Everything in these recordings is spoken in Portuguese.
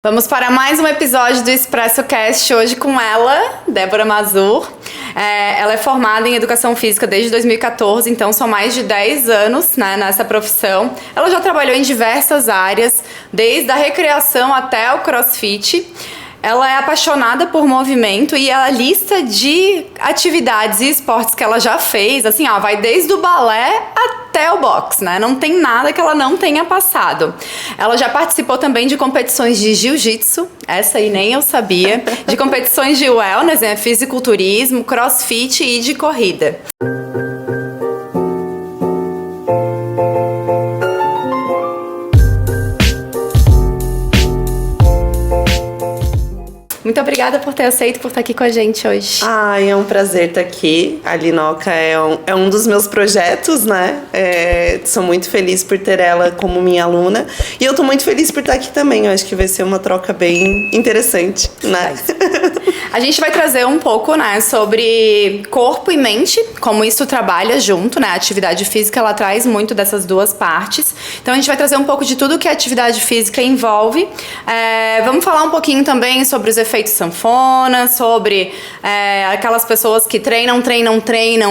Vamos para mais um episódio do Expresso Cast, hoje com ela, Débora Mazur. Ela é formada em Educação Física desde 2014, então são mais de 10 anos, né, nessa profissão. Ela já trabalhou em diversas áreas, desde a recreação até o CrossFit. Ela é apaixonada por movimento e a lista de atividades e esportes que ela já fez, assim, vai desde o balé até o boxe, né? Não tem nada que ela não tenha passado. Ela já participou também de competições de jiu-jitsu, essa aí nem eu sabia, de competições de wellness, né? Fisiculturismo, crossfit e de corrida. Muito obrigada por ter aceito, por estar aqui com a gente hoje. É um prazer estar aqui. A Linoca é um dos meus projetos, né? Sou muito feliz por ter ela como minha aluna. E eu tô muito feliz por estar aqui também. Eu acho que vai ser uma troca bem interessante, né? A gente vai trazer um pouco, né, sobre corpo e mente, como isso trabalha junto, né? A atividade física, ela traz muito dessas duas partes. Então, a gente vai trazer um pouco de tudo que a atividade física envolve. Vamos falar um pouquinho também sobre os efeitos sanfona, sobre aquelas pessoas que treinam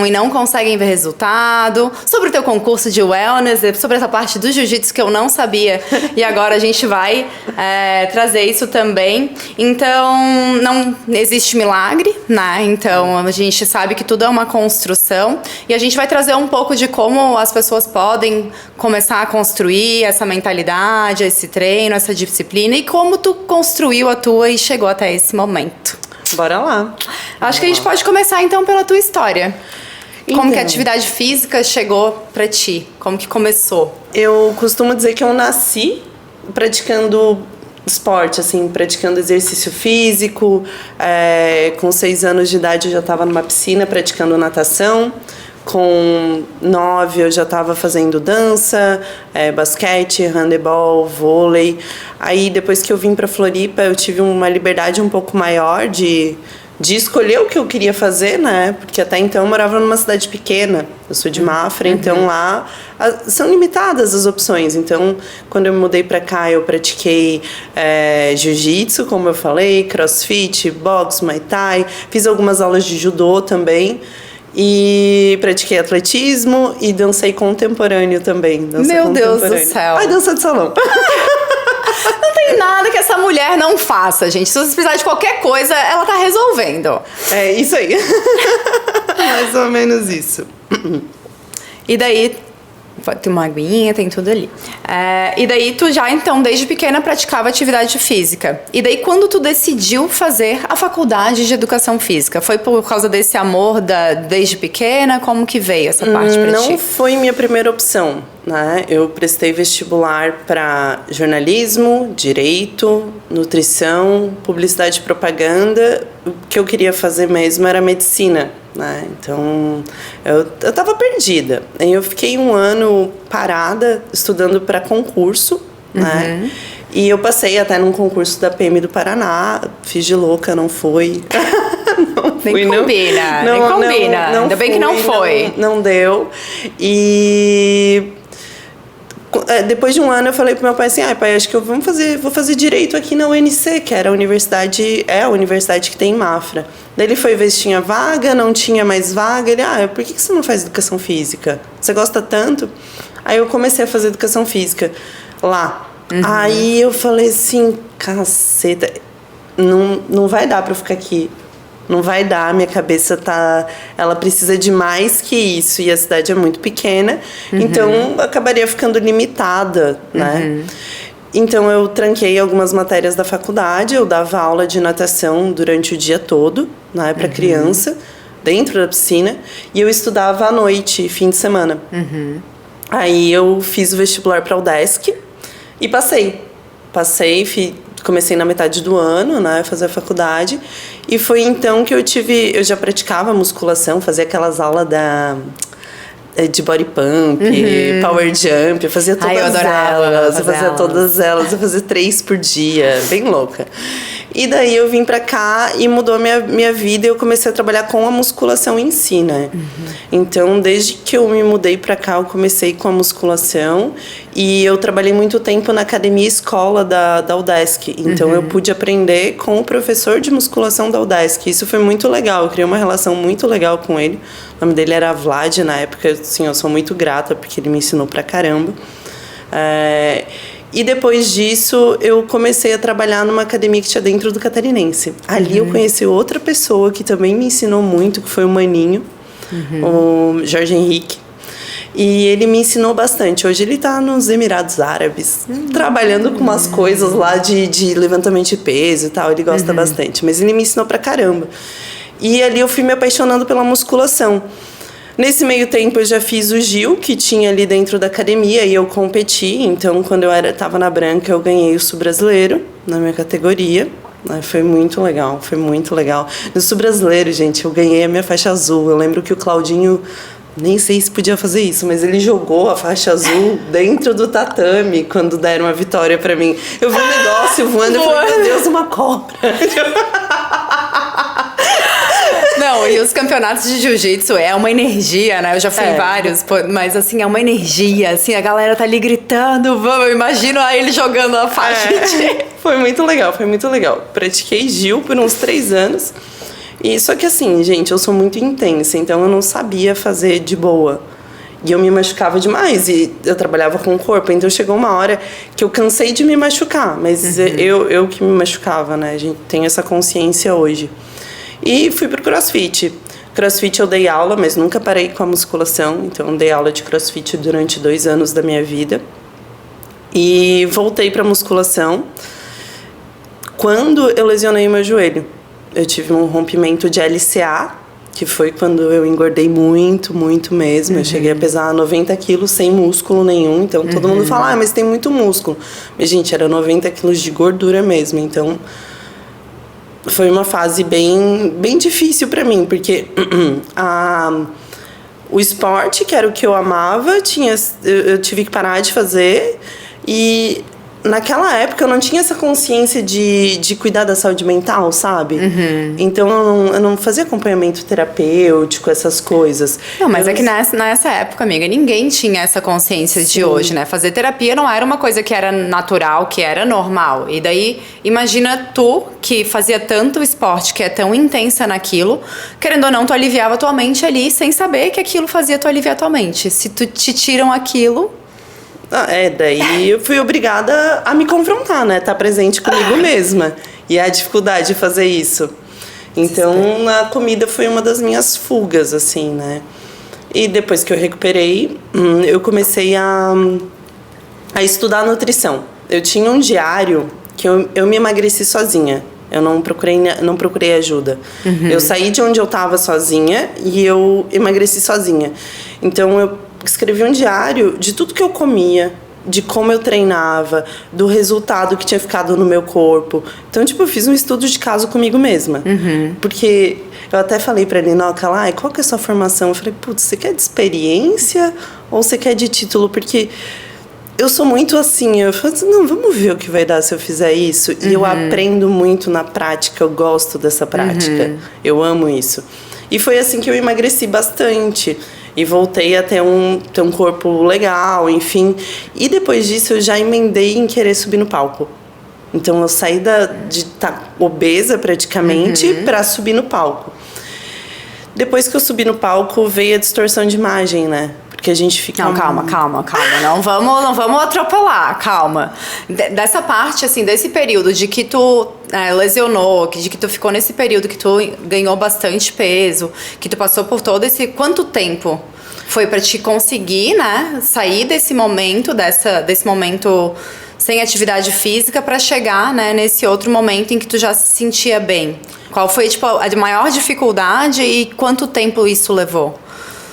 e não conseguem ver resultado, sobre o teu concurso de wellness, sobre essa parte do jiu-jitsu que eu não sabia e agora a gente vai trazer isso também. Então, não existe milagre, né? Então, a gente sabe que tudo é uma construção e a gente vai trazer um pouco de como as pessoas podem começar a construir essa mentalidade, esse treino, essa disciplina e como tu construiu a tua e chegou até esse momento. Bora lá. Acho que a gente pode começar então pela tua história. Como que a atividade física chegou pra ti? Como que começou? Eu costumo dizer que eu nasci praticando esporte, assim, praticando exercício físico. Com 6 anos de idade eu já estava numa piscina praticando natação. Com 9 eu já estava fazendo dança, basquete, handebol, vôlei. Aí depois que eu vim para Floripa eu tive uma liberdade um pouco maior de escolher o que eu queria fazer, né? Porque até então eu morava numa cidade pequena, eu sou de Mafra, então lá são limitadas as opções. Então, quando eu me mudei pra cá, eu pratiquei jiu-jitsu, como eu falei, crossfit, boxe, muay thai, fiz algumas aulas de judô também. E pratiquei atletismo e dancei contemporâneo também. Meu Deus do céu! Dança de salão! Não tem nada que essa mulher não faça, gente. Se você precisar de qualquer coisa, ela tá resolvendo. É isso aí. Mais ou menos isso. E daí, tem uma aguinha, tem tudo ali. E daí tu já, então, desde pequena praticava atividade física. E daí, quando tu decidiu fazer a faculdade de Educação Física? Foi por causa desse amor desde pequena? Como que veio essa parte pra ti? Não foi minha primeira opção, né? Eu prestei vestibular para jornalismo, direito, nutrição, publicidade e propaganda. O que eu queria fazer mesmo era medicina, né? Então, eu tava perdida. Eu fiquei 1 ano parada, estudando para concurso, né? E eu passei até num concurso da PM do Paraná, fiz de louca, não foi. Nem combina, nem combina. Ainda bem que não foi. Não deu. E depois de 1 ano eu falei pro meu pai assim, pai, acho que eu vou fazer direito aqui na UNC, que era a universidade que tem em Mafra. Daí ele foi ver se tinha vaga, não tinha mais vaga. Ele, por que você não faz educação física? Você gosta tanto? Aí eu comecei a fazer educação física lá. Aí eu falei assim, caceta, não vai dar pra eu ficar aqui. Não vai dar, minha cabeça ela precisa de mais que isso, e a cidade é muito pequena, então eu acabaria ficando limitada, né? Então eu tranquei algumas matérias da faculdade, eu dava aula de natação durante o dia todo, né, para criança, dentro da piscina, e eu estudava à noite, fim de semana. Aí eu fiz o vestibular para a UDESC e passei, comecei na metade do ano, né, fazer a faculdade, e foi então que eu já praticava musculação, fazia aquelas aulas de body pump, power jump, eu fazia todas elas, eu fazia 3 por dia, bem louca. E daí eu vim pra cá e mudou a minha vida e eu comecei a trabalhar com a musculação em si, né? Então, desde que eu me mudei pra cá, eu comecei com a musculação e eu trabalhei muito tempo na academia escola da UDESC. Então, eu pude aprender com o professor de musculação da UDESC. Isso foi muito legal, eu criei uma relação muito legal com ele. O nome dele era Vlad, na época, assim, eu sou muito grata porque ele me ensinou pra caramba. E depois disso, eu comecei a trabalhar numa academia que tinha dentro do Catarinense. Ali eu conheci outra pessoa que também me ensinou muito, que foi o Maninho, o Jorge Henrique. E ele me ensinou bastante. Hoje ele tá nos Emirados Árabes, trabalhando com umas coisas lá de levantamento de peso e tal. Ele gosta bastante, mas ele me ensinou pra caramba. E ali eu fui me apaixonando pela musculação. Nesse meio tempo eu já fiz o Gil, que tinha ali dentro da academia, e eu competi. Então, quando eu estava na branca, eu ganhei o Sul-Brasileiro na minha categoria. Foi muito legal, foi muito legal. No Sul-Brasileiro, gente, eu ganhei a minha faixa azul. Eu lembro que o Claudinho, nem sei se podia fazer isso, mas ele jogou a faixa azul dentro do tatame quando deram a vitória pra mim. Eu vi um negócio voando, eu falei, meu Deus, uma cobra. Não, e os campeonatos de jiu-jitsu é uma energia, né? Eu já fui em vários, mas assim, é uma energia, assim, a galera tá ali gritando, vamos, eu imagino ele jogando a faixa. Foi muito legal, foi muito legal. Pratiquei Gil por uns 3 anos. E só que assim, gente, eu sou muito intensa, então eu não sabia fazer de boa. E eu me machucava demais, e eu trabalhava com o corpo, então chegou uma hora que eu cansei de me machucar, mas eu que me machucava, né? A gente tem essa consciência hoje. E fui pro CrossFit. CrossFit eu dei aula, mas nunca parei com a musculação. Então, eu dei aula de CrossFit durante 2 anos da minha vida. E voltei pra musculação quando eu lesionei meu joelho. Eu tive um rompimento de LCA, que foi quando eu engordei muito, muito mesmo. Eu cheguei a pesar 90 quilos sem músculo nenhum. Então, todo mundo fala, mas tem muito músculo. Mas, gente, era 90 quilos de gordura mesmo. Então, foi uma fase bem difícil para mim, porque o esporte, que era o que eu amava, eu tive que parar de fazer. E naquela época eu não tinha essa consciência de cuidar da saúde mental, sabe? Então eu não fazia acompanhamento terapêutico, essas coisas. Não, mas é que nessa época, amiga, ninguém tinha essa consciência de hoje, né? Fazer terapia não era uma coisa que era natural, que era normal. E daí, imagina tu, que fazia tanto esporte, que é tão intensa naquilo, querendo ou não, tu aliviava tua mente ali, sem saber que aquilo fazia tu aliviar tua mente. Se tu te tiram aquilo... daí eu fui obrigada a me confrontar, né? Tá presente comigo mesma. E a dificuldade de fazer isso. Então, a comida foi uma das minhas fugas, assim, né? E depois que eu recuperei, eu comecei a estudar nutrição. Eu tinha um diário que eu me emagreci sozinha. Eu não procurei ajuda. Eu saí de onde eu tava sozinha e eu emagreci sozinha. Então, eu escrevi um diário de tudo que eu comia, de como eu treinava, do resultado que tinha ficado no meu corpo. Então, tipo, eu fiz um estudo de caso comigo mesma. Porque eu até falei pra Ninoca lá, qual que é a sua formação? Eu falei, putz, você quer de experiência ou você quer de título? Porque eu sou muito assim, eu falo assim, não, vamos ver o que vai dar se eu fizer isso. E eu aprendo muito na prática, eu gosto dessa prática. Eu amo isso. E foi assim que eu emagreci bastante. E voltei a ter um corpo legal, enfim. E depois disso eu já emendei em querer subir no palco. Então eu saí de estar obesa praticamente para subir no palco. Depois que eu subi no palco veio a distorção de imagem, né? Porque a gente fica... Não, calma. Não vamos atropelar, calma. Dessa parte, assim, desse período de que tu lesionou, de que tu ficou nesse período que tu ganhou bastante peso, que tu passou por todo esse... Quanto tempo foi pra te conseguir, né, sair desse momento, desse momento sem atividade física pra chegar, né, nesse outro momento em que tu já se sentia bem? Qual foi, tipo, a maior dificuldade e quanto tempo isso levou?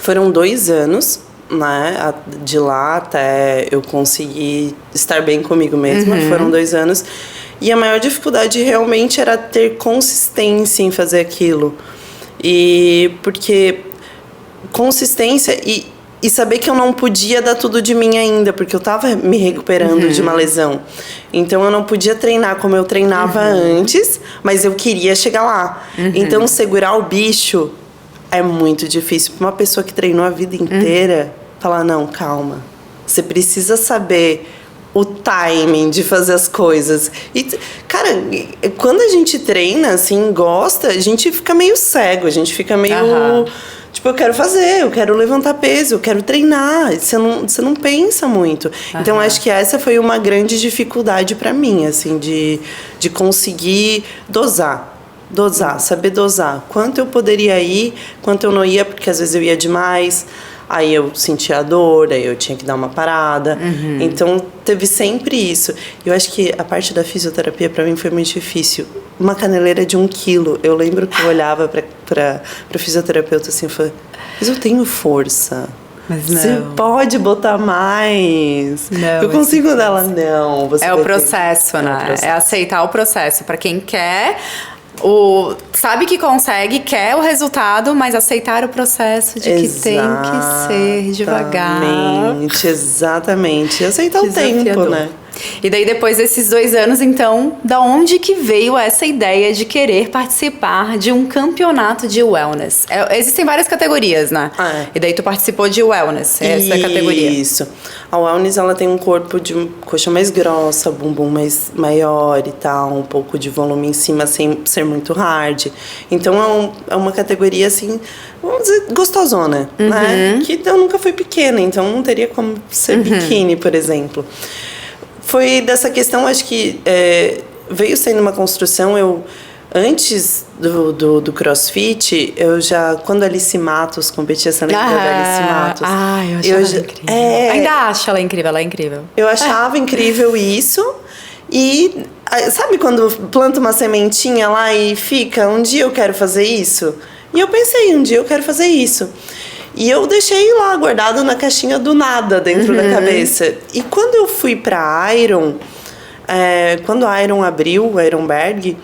Foram 2 anos, né? De lá até eu conseguir estar bem comigo mesma. Foram 2 anos. E a maior dificuldade realmente era ter consistência em fazer aquilo. E porque consistência e E saber que eu não podia dar tudo de mim ainda, porque eu tava me recuperando de uma lesão. Então eu não podia treinar como eu treinava antes, mas eu queria chegar lá. Então segurar o bicho é muito difícil. Pra uma pessoa que treinou a vida inteira, falar, não, calma. Você precisa saber o timing de fazer as coisas. E, cara, quando a gente treina, assim, gosta, a gente fica meio cego, a gente fica meio... Tipo, eu quero fazer, eu quero levantar peso, eu quero treinar. Você não pensa muito. Então, acho que essa foi uma grande dificuldade pra mim, assim, de conseguir dosar. Saber dosar. Quanto eu poderia ir, quanto eu não ia, porque às vezes eu ia demais. Aí eu sentia a dor, aí eu tinha que dar uma parada. Então, teve sempre isso. Eu acho que a parte da fisioterapia, pra mim, foi muito difícil. Uma caneleira de 1 quilo. Eu lembro que eu olhava pra fisioterapeuta assim e falei, mas eu tenho força. Mas não. Você pode botar mais. Não, eu consigo dela. Não. Você é o processo, né? É aceitar o processo. Pra quem quer... sabe que consegue, quer o resultado, mas aceitar o processo de que tem que ser devagar. Exatamente. Aceitar o tempo, né? E daí, depois desses 2 anos, então, da onde que veio essa ideia de querer participar de um campeonato de wellness? Existem várias categorias, né? E daí tu participou de wellness, essa é a categoria. Isso. A wellness, ela tem um corpo de coxa mais grossa, bumbum mais maior e tal, um pouco de volume em cima sem ser muito hard. Então, é uma categoria, assim, vamos dizer, gostosona, né? Que eu nunca fui pequena, então não teria como ser biquíni, por exemplo. Foi dessa questão, acho que veio sendo uma construção. Antes do CrossFit, eu já, quando a Alice Matos competia, você lembra da Alice Matos? Eu achava incrível. Ainda acho ela é incrível. Eu achava incrível isso. E sabe quando planta uma sementinha lá e fica, um dia eu quero fazer isso? E eu pensei, um dia eu quero fazer isso. E eu deixei lá guardado na caixinha do nada dentro da cabeça. E quando eu fui pra Iron, quando a Iron abriu, o Ironberg,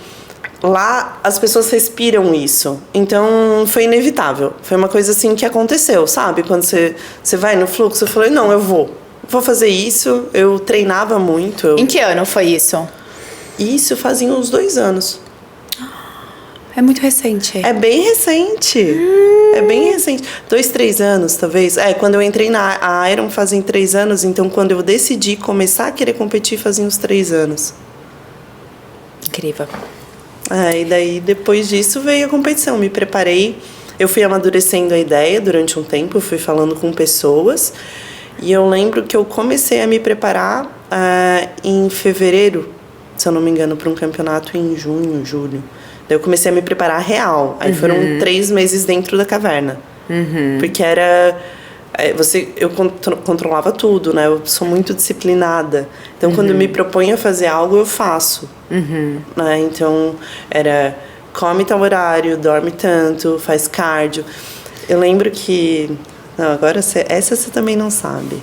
lá as pessoas respiram isso. Então foi inevitável. Foi uma coisa assim que aconteceu, sabe? Quando você vai no fluxo, eu falei, não, eu vou fazer isso. Eu treinava muito. Em que ano foi isso? Isso fazia uns 2 anos. É muito recente. É bem recente. É bem recente. 2, 3 anos, talvez. Quando eu entrei na Iron fazem 3 anos, então quando eu decidi começar a querer competir fazia uns 3 anos. Incrível. E daí, depois disso, veio a competição. Me preparei. Eu fui amadurecendo a ideia durante um tempo, fui falando com pessoas. E eu lembro que eu comecei a me preparar em fevereiro, se eu não me engano, para um campeonato em junho, julho. Daí eu comecei a me preparar real. Aí foram 3 meses dentro da caverna. Porque era... eu controlava tudo, né? Eu sou muito disciplinada. Então, quando eu me proponho a fazer algo, eu faço. Né? Então, era... Come tal horário, dorme tanto, faz cardio. Eu lembro que... Não, agora essa você também não sabe.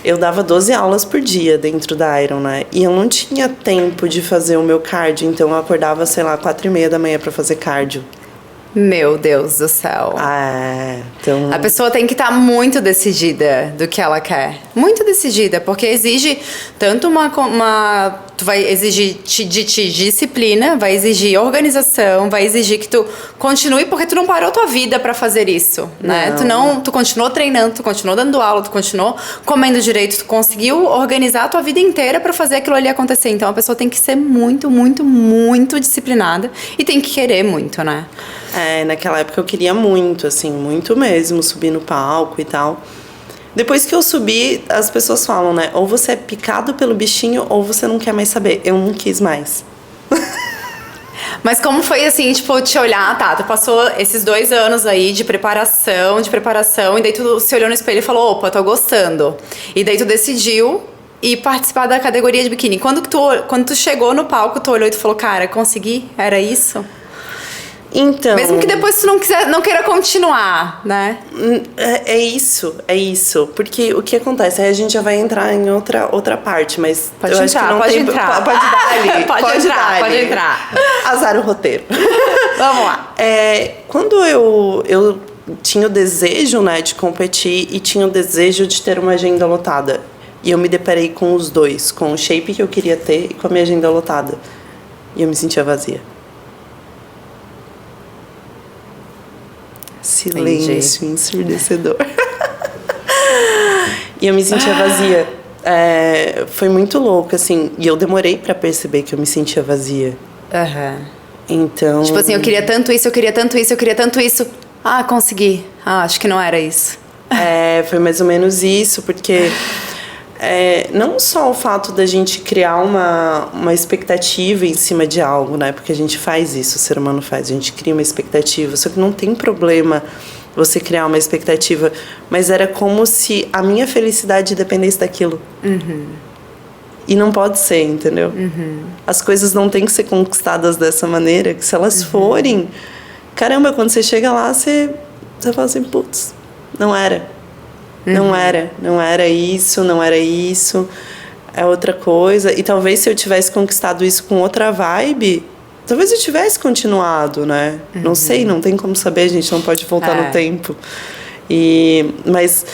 Eu dava 12 aulas por dia dentro da Iron, né? E eu não tinha tempo de fazer o meu cardio, então eu acordava, sei lá, 4:30 da manhã pra fazer cardio. Meu Deus do céu. Então... A pessoa tem que estar muito decidida do que ela quer. Muito decidida, porque exige tanto tu vai exigir de ti disciplina, vai exigir organização, vai exigir que tu continue, porque tu não parou tua vida pra fazer isso, né? Tu continuou treinando, tu continuou dando aula, tu continuou comendo direito, tu conseguiu organizar a tua vida inteira pra fazer aquilo ali acontecer. Então a pessoa tem que ser muito, muito, muito disciplinada e tem que querer muito, né? Naquela época eu queria muito, assim, muito mesmo, subir no palco e tal. Depois que eu subi, as pessoas falam, né? Ou você é picado pelo bichinho, ou você não quer mais saber. Eu não quis mais. Mas como foi, assim, tipo, te olhar, tu passou esses 2 anos aí de preparação, e daí tu se olhou no espelho e falou, opa, tô gostando. E daí tu decidiu ir participar da categoria de biquíni. Quando tu chegou no palco, tu olhou e tu falou, cara, consegui? Era isso? Então... Mesmo que depois tu não queira continuar, né? É isso. Porque o que acontece? Aí a gente já vai entrar em outra parte, mas... Pode entrar. Pode dar ali. Pode entrar. Azar o roteiro. Vamos lá. Quando eu tinha o desejo, né, de competir e tinha o desejo de ter uma agenda lotada. E eu me deparei com os dois, com o shape que eu queria ter e com a minha agenda lotada. E eu me sentia vazia. Silêncio ensurdecedor. E eu me sentia vazia. Foi muito louco, assim. E eu demorei pra perceber que eu me sentia vazia. Então... Tipo assim, eu queria tanto isso, eu queria tanto isso, eu queria tanto isso. Ah, consegui. Ah, acho que não era isso. Foi mais ou menos isso, porque... não só o fato da gente criar uma expectativa em cima de algo, né? Porque a gente faz isso, o ser humano faz, a gente cria uma expectativa. Só que não tem problema você criar uma expectativa, mas era como se a minha felicidade dependesse daquilo. E não pode ser, entendeu? As coisas não têm que ser conquistadas dessa maneira, que se elas forem... Caramba, quando você chega lá, você fala assim, putz, não era. Não era isso, é outra coisa. E talvez se eu tivesse conquistado isso com outra vibe, talvez eu tivesse continuado, né? Não sei, não tem como saber, a gente não pode voltar no tempo. Mas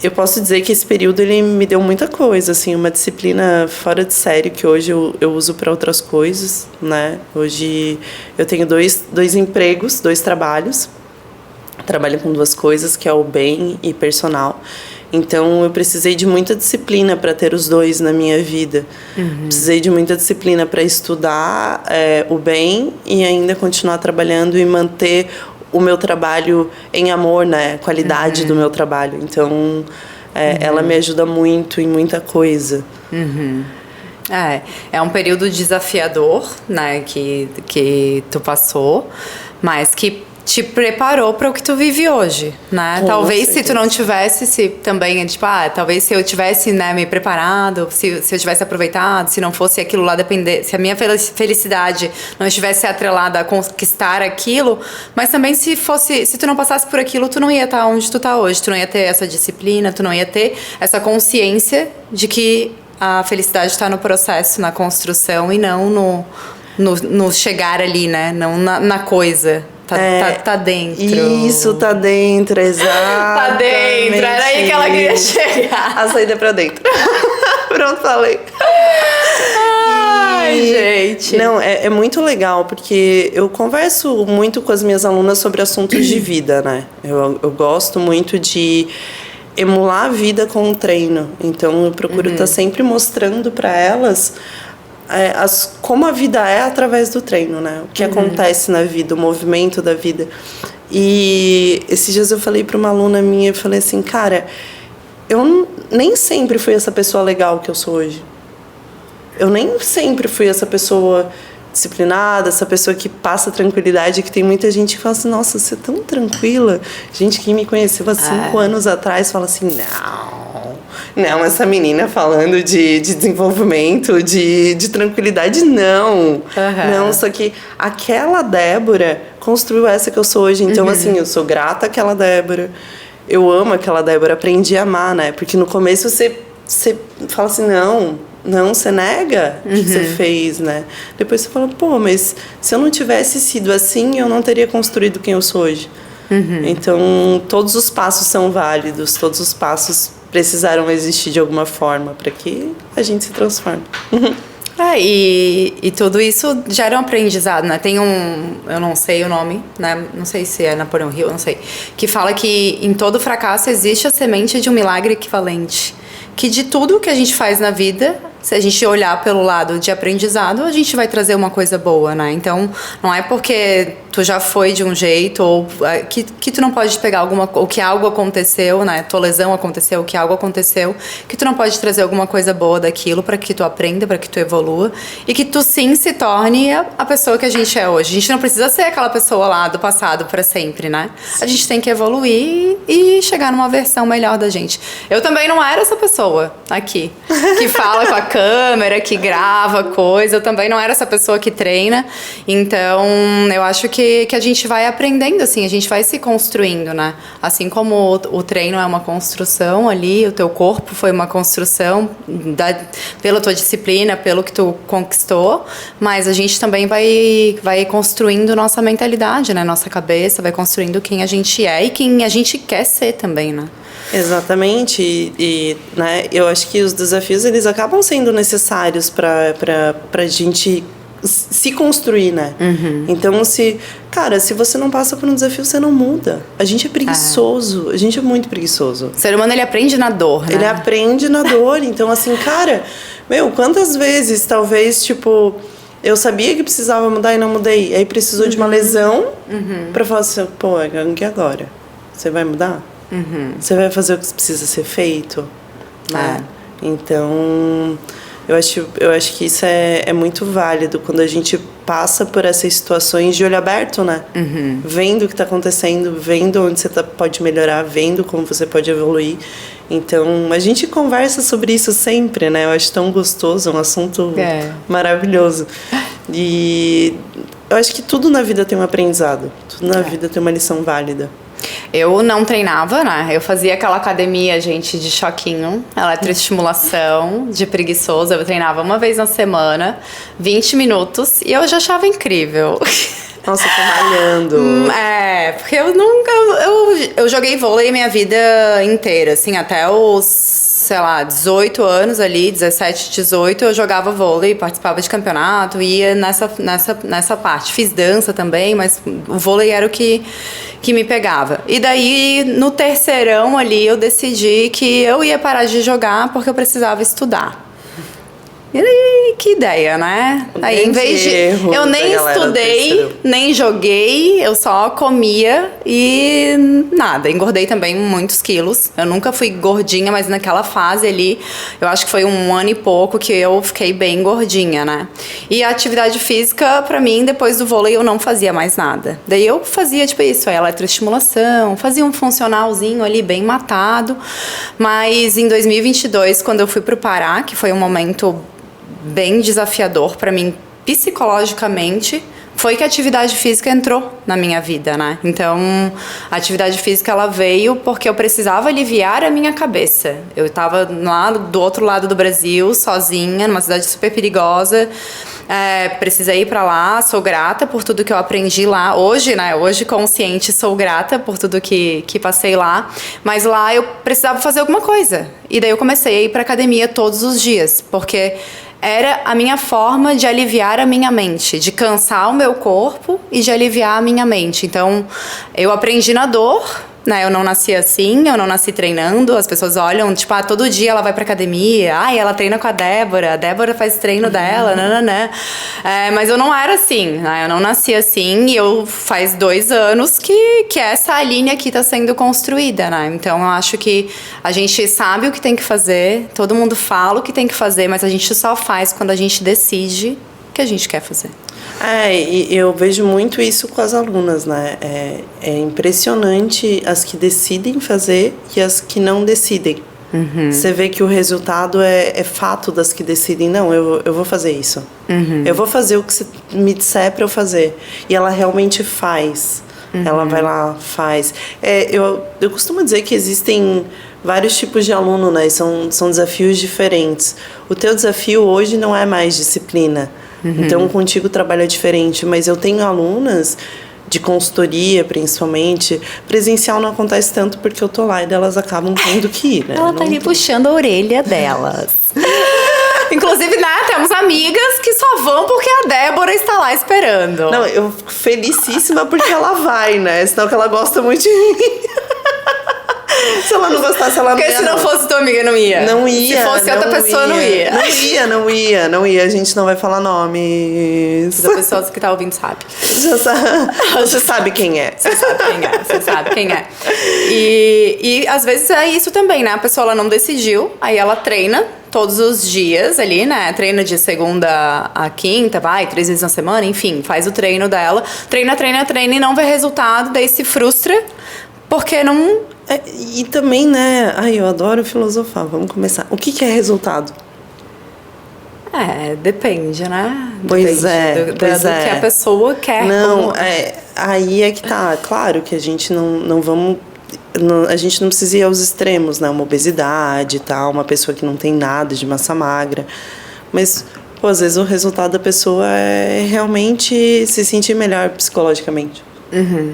eu posso dizer que esse período ele me deu muita coisa, assim, uma disciplina fora de série que hoje eu uso para outras coisas, né? Hoje eu tenho dois empregos, 2 trabalhos. Trabalho com 2 coisas, que é o bem e personal. Então, eu precisei de muita disciplina para ter os 2 na minha vida. Precisei de muita disciplina para estudar o bem e ainda continuar trabalhando e manter o meu trabalho em amor, né? A qualidade do meu trabalho. Então, ela me ajuda muito em muita coisa. É um período desafiador, né? Que tu passou, mas que te preparou para o que tu vive hoje, né? Talvez se tu não tivesse também, tipo, talvez se eu tivesse, né, me preparado, se eu tivesse aproveitado, se não fosse aquilo lá depender, se a minha felicidade não estivesse atrelada a conquistar aquilo, mas também se tu não passasse por aquilo, tu não ia estar onde tu tá hoje, tu não ia ter essa disciplina, tu não ia ter essa consciência de que a felicidade está no processo, na construção e não no chegar ali, né? Não na coisa. Tá dentro. Isso, tá dentro, exato. Tá dentro, era aí que ela queria chegar. A saída é pra dentro. Pronto, falei. Ai, gente. Não, é muito legal, porque eu converso muito com as minhas alunas sobre assuntos de vida, né? Eu gosto muito de emular a vida com o treino. Então, eu procuro estar sempre mostrando para elas... como a vida é através do treino, né? O que acontece na vida, o movimento da vida. E esses dias eu falei para uma aluna minha, eu falei assim, cara, eu nem sempre fui essa pessoa legal que eu sou hoje. Eu nem sempre fui essa pessoa disciplinada, essa pessoa que passa tranquilidade, que tem muita gente que fala assim, nossa, você é tão tranquila. Gente que me conheceu há 5 anos atrás fala assim, não, essa menina falando de desenvolvimento, de tranquilidade, não. Não, só que aquela Débora construiu essa que eu sou hoje. Então, assim, eu sou grata àquela Débora. Eu amo aquela Débora, aprendi a amar, né? Porque no começo você fala assim, não, você nega o que você fez, né? Depois você fala, pô, mas se eu não tivesse sido assim, eu não teria construído quem eu sou hoje. Então, todos os passos são válidos, todos os passos precisaram existir de alguma forma para que a gente se transforme. E tudo isso gera um aprendizado, né? Tem eu não sei o nome, né? Não sei se é Napoleão Hill, não sei. Que fala que em todo fracasso existe a semente de um milagre equivalente. Que de tudo que a gente faz na vida, se a gente olhar pelo lado de aprendizado, a gente vai trazer uma coisa boa, né? Então, não é porque tu já foi de um jeito ou que tu não pode pegar ou que algo aconteceu, né? Tua lesão aconteceu, que algo aconteceu, que tu não pode trazer alguma coisa boa daquilo para que tu aprenda, para que tu evolua e que tu sim se torne a pessoa que a gente é hoje. A gente não precisa ser aquela pessoa lá do passado para sempre, né? Sim. A gente tem que evoluir e chegar numa versão melhor da gente. Eu também não era essa pessoa aqui, que fala câmera, que grava coisa. Eu também não era essa pessoa que treina. Então, eu acho que a gente vai aprendendo, assim, a gente vai se construindo, né? Assim como o treino é uma construção ali, o teu corpo foi uma construção pela tua disciplina, pelo que tu conquistou, mas a gente também vai construindo nossa mentalidade, né? Nossa cabeça, vai construindo quem a gente é e quem a gente quer ser também, né? Exatamente, né, eu acho que os desafios eles acabam sendo necessários para a gente se construir, né? Então, se você não passa por um desafio, você não muda. A gente é preguiçoso, a gente é muito preguiçoso. O ser humano, ele aprende na dor, né? Ele aprende na dor, então assim, quantas vezes, talvez, tipo, eu sabia que precisava mudar e não mudei, aí precisou de uma lesão pra falar assim, pô, e agora? Você vai mudar? Você vai fazer o que precisa ser feito? Né? Então, eu acho que isso é muito válido quando a gente passa por essas situações de olho aberto, né? Vendo o que está acontecendo, vendo onde você pode melhorar, vendo como você pode evoluir. Então, a gente conversa sobre isso sempre, né? Eu acho tão gostoso, é um assunto maravilhoso. E eu acho que tudo na vida tem um aprendizado, tudo na vida tem uma lição válida. Eu não treinava, né? Eu fazia aquela academia, gente, de choquinho, eletroestimulação, de preguiçosa. Eu treinava uma vez na semana, 20 minutos, e eu já achava incrível. Nossa, eu tô malhando. Porque eu joguei vôlei minha vida inteira, assim, até os, 18 anos ali, 17, 18, eu jogava vôlei, participava de campeonato, ia nessa parte. Fiz dança também, mas o vôlei era o que me pegava. E daí, no terceirão ali, eu decidi que eu ia parar de jogar porque eu precisava estudar. E aí, que ideia, né? Aí, em vez de... Eu nem estudei, nem joguei, eu só comia e nada. Engordei também muitos quilos. Eu nunca fui gordinha, mas naquela fase ali, eu acho que foi 1 ano e pouco que eu fiquei bem gordinha, né? E a atividade física, pra mim, depois do vôlei, eu não fazia mais nada. Daí eu fazia, tipo isso, a eletroestimulação, fazia um funcionalzinho ali, bem matado. Mas em 2022, quando eu fui pro Pará, que foi um momento bem desafiador para mim psicologicamente, foi que a atividade física entrou na minha vida, né? Então, a atividade física, ela veio porque eu precisava aliviar a minha cabeça. Eu estava lá do outro lado do Brasil, sozinha, numa cidade super perigosa. Precisei ir para lá, sou grata por tudo que eu aprendi lá. Hoje, né? Hoje, consciente, sou grata por tudo que passei lá. Mas lá eu precisava fazer alguma coisa. E daí eu comecei a ir para academia todos os dias, porque era a minha forma de aliviar a minha mente, de cansar o meu corpo e de aliviar a minha mente. Então, eu aprendi na dor, né? Eu não nasci assim, eu não nasci treinando. As pessoas olham, tipo, todo dia ela vai pra academia. Ela treina com a Débora faz treino dela, nananã. Mas eu não era assim, né? Eu não nasci assim e eu faz 2 anos que essa linha aqui tá sendo construída, né? Então, eu acho que a gente sabe o que tem que fazer, todo mundo fala o que tem que fazer, mas a gente só faz quando a gente decide o que a gente quer fazer. E eu vejo muito isso com as alunas, né? É impressionante as que decidem fazer e as que não decidem. Você vê que o resultado é fato das que decidem, não, eu vou fazer isso. Eu vou fazer o que você me disser para eu fazer. E ela realmente faz. Ela vai lá, faz. Eu costumo dizer que existem vários tipos de aluno, né? São desafios diferentes. O teu desafio hoje não é mais disciplina. Então, contigo trabalha diferente, mas eu tenho alunas de consultoria, principalmente. Presencial não acontece tanto porque eu tô lá e elas acabam tendo que ir, né? Ela tá ali puxando a orelha delas. Inclusive, né, temos amigas que só vão porque a Débora está lá esperando. Não, eu fico felicíssima porque ela vai, né? Senão que ela gosta muito de mim. Se ela não gostasse, ela não ia. Porque se não fosse tua amiga, não ia. Não ia. Se fosse outra pessoa, não ia. Não ia. A gente não vai falar nomes. A pessoa que tá ouvindo sabe. Já sabe. Você sabe quem é. Você sabe quem é. E às vezes é isso também, né? A pessoa ela não decidiu, aí ela treina todos os dias ali, né? Treina de segunda a quinta, 3 vezes na semana, enfim, faz o treino dela. Treina e não vê resultado, daí se frustra, porque não... E também, né? Eu adoro filosofar. Vamos começar. O que é resultado? Depende, né? Pois Depende é, pois do é. que a pessoa quer. Não, aí é que tá. Claro que a gente não vamos... a gente não precisa ir aos extremos, né? Uma obesidade e tal, uma pessoa que não tem nada de massa magra. Mas, pô, às vezes o resultado da pessoa é realmente se sentir melhor psicologicamente.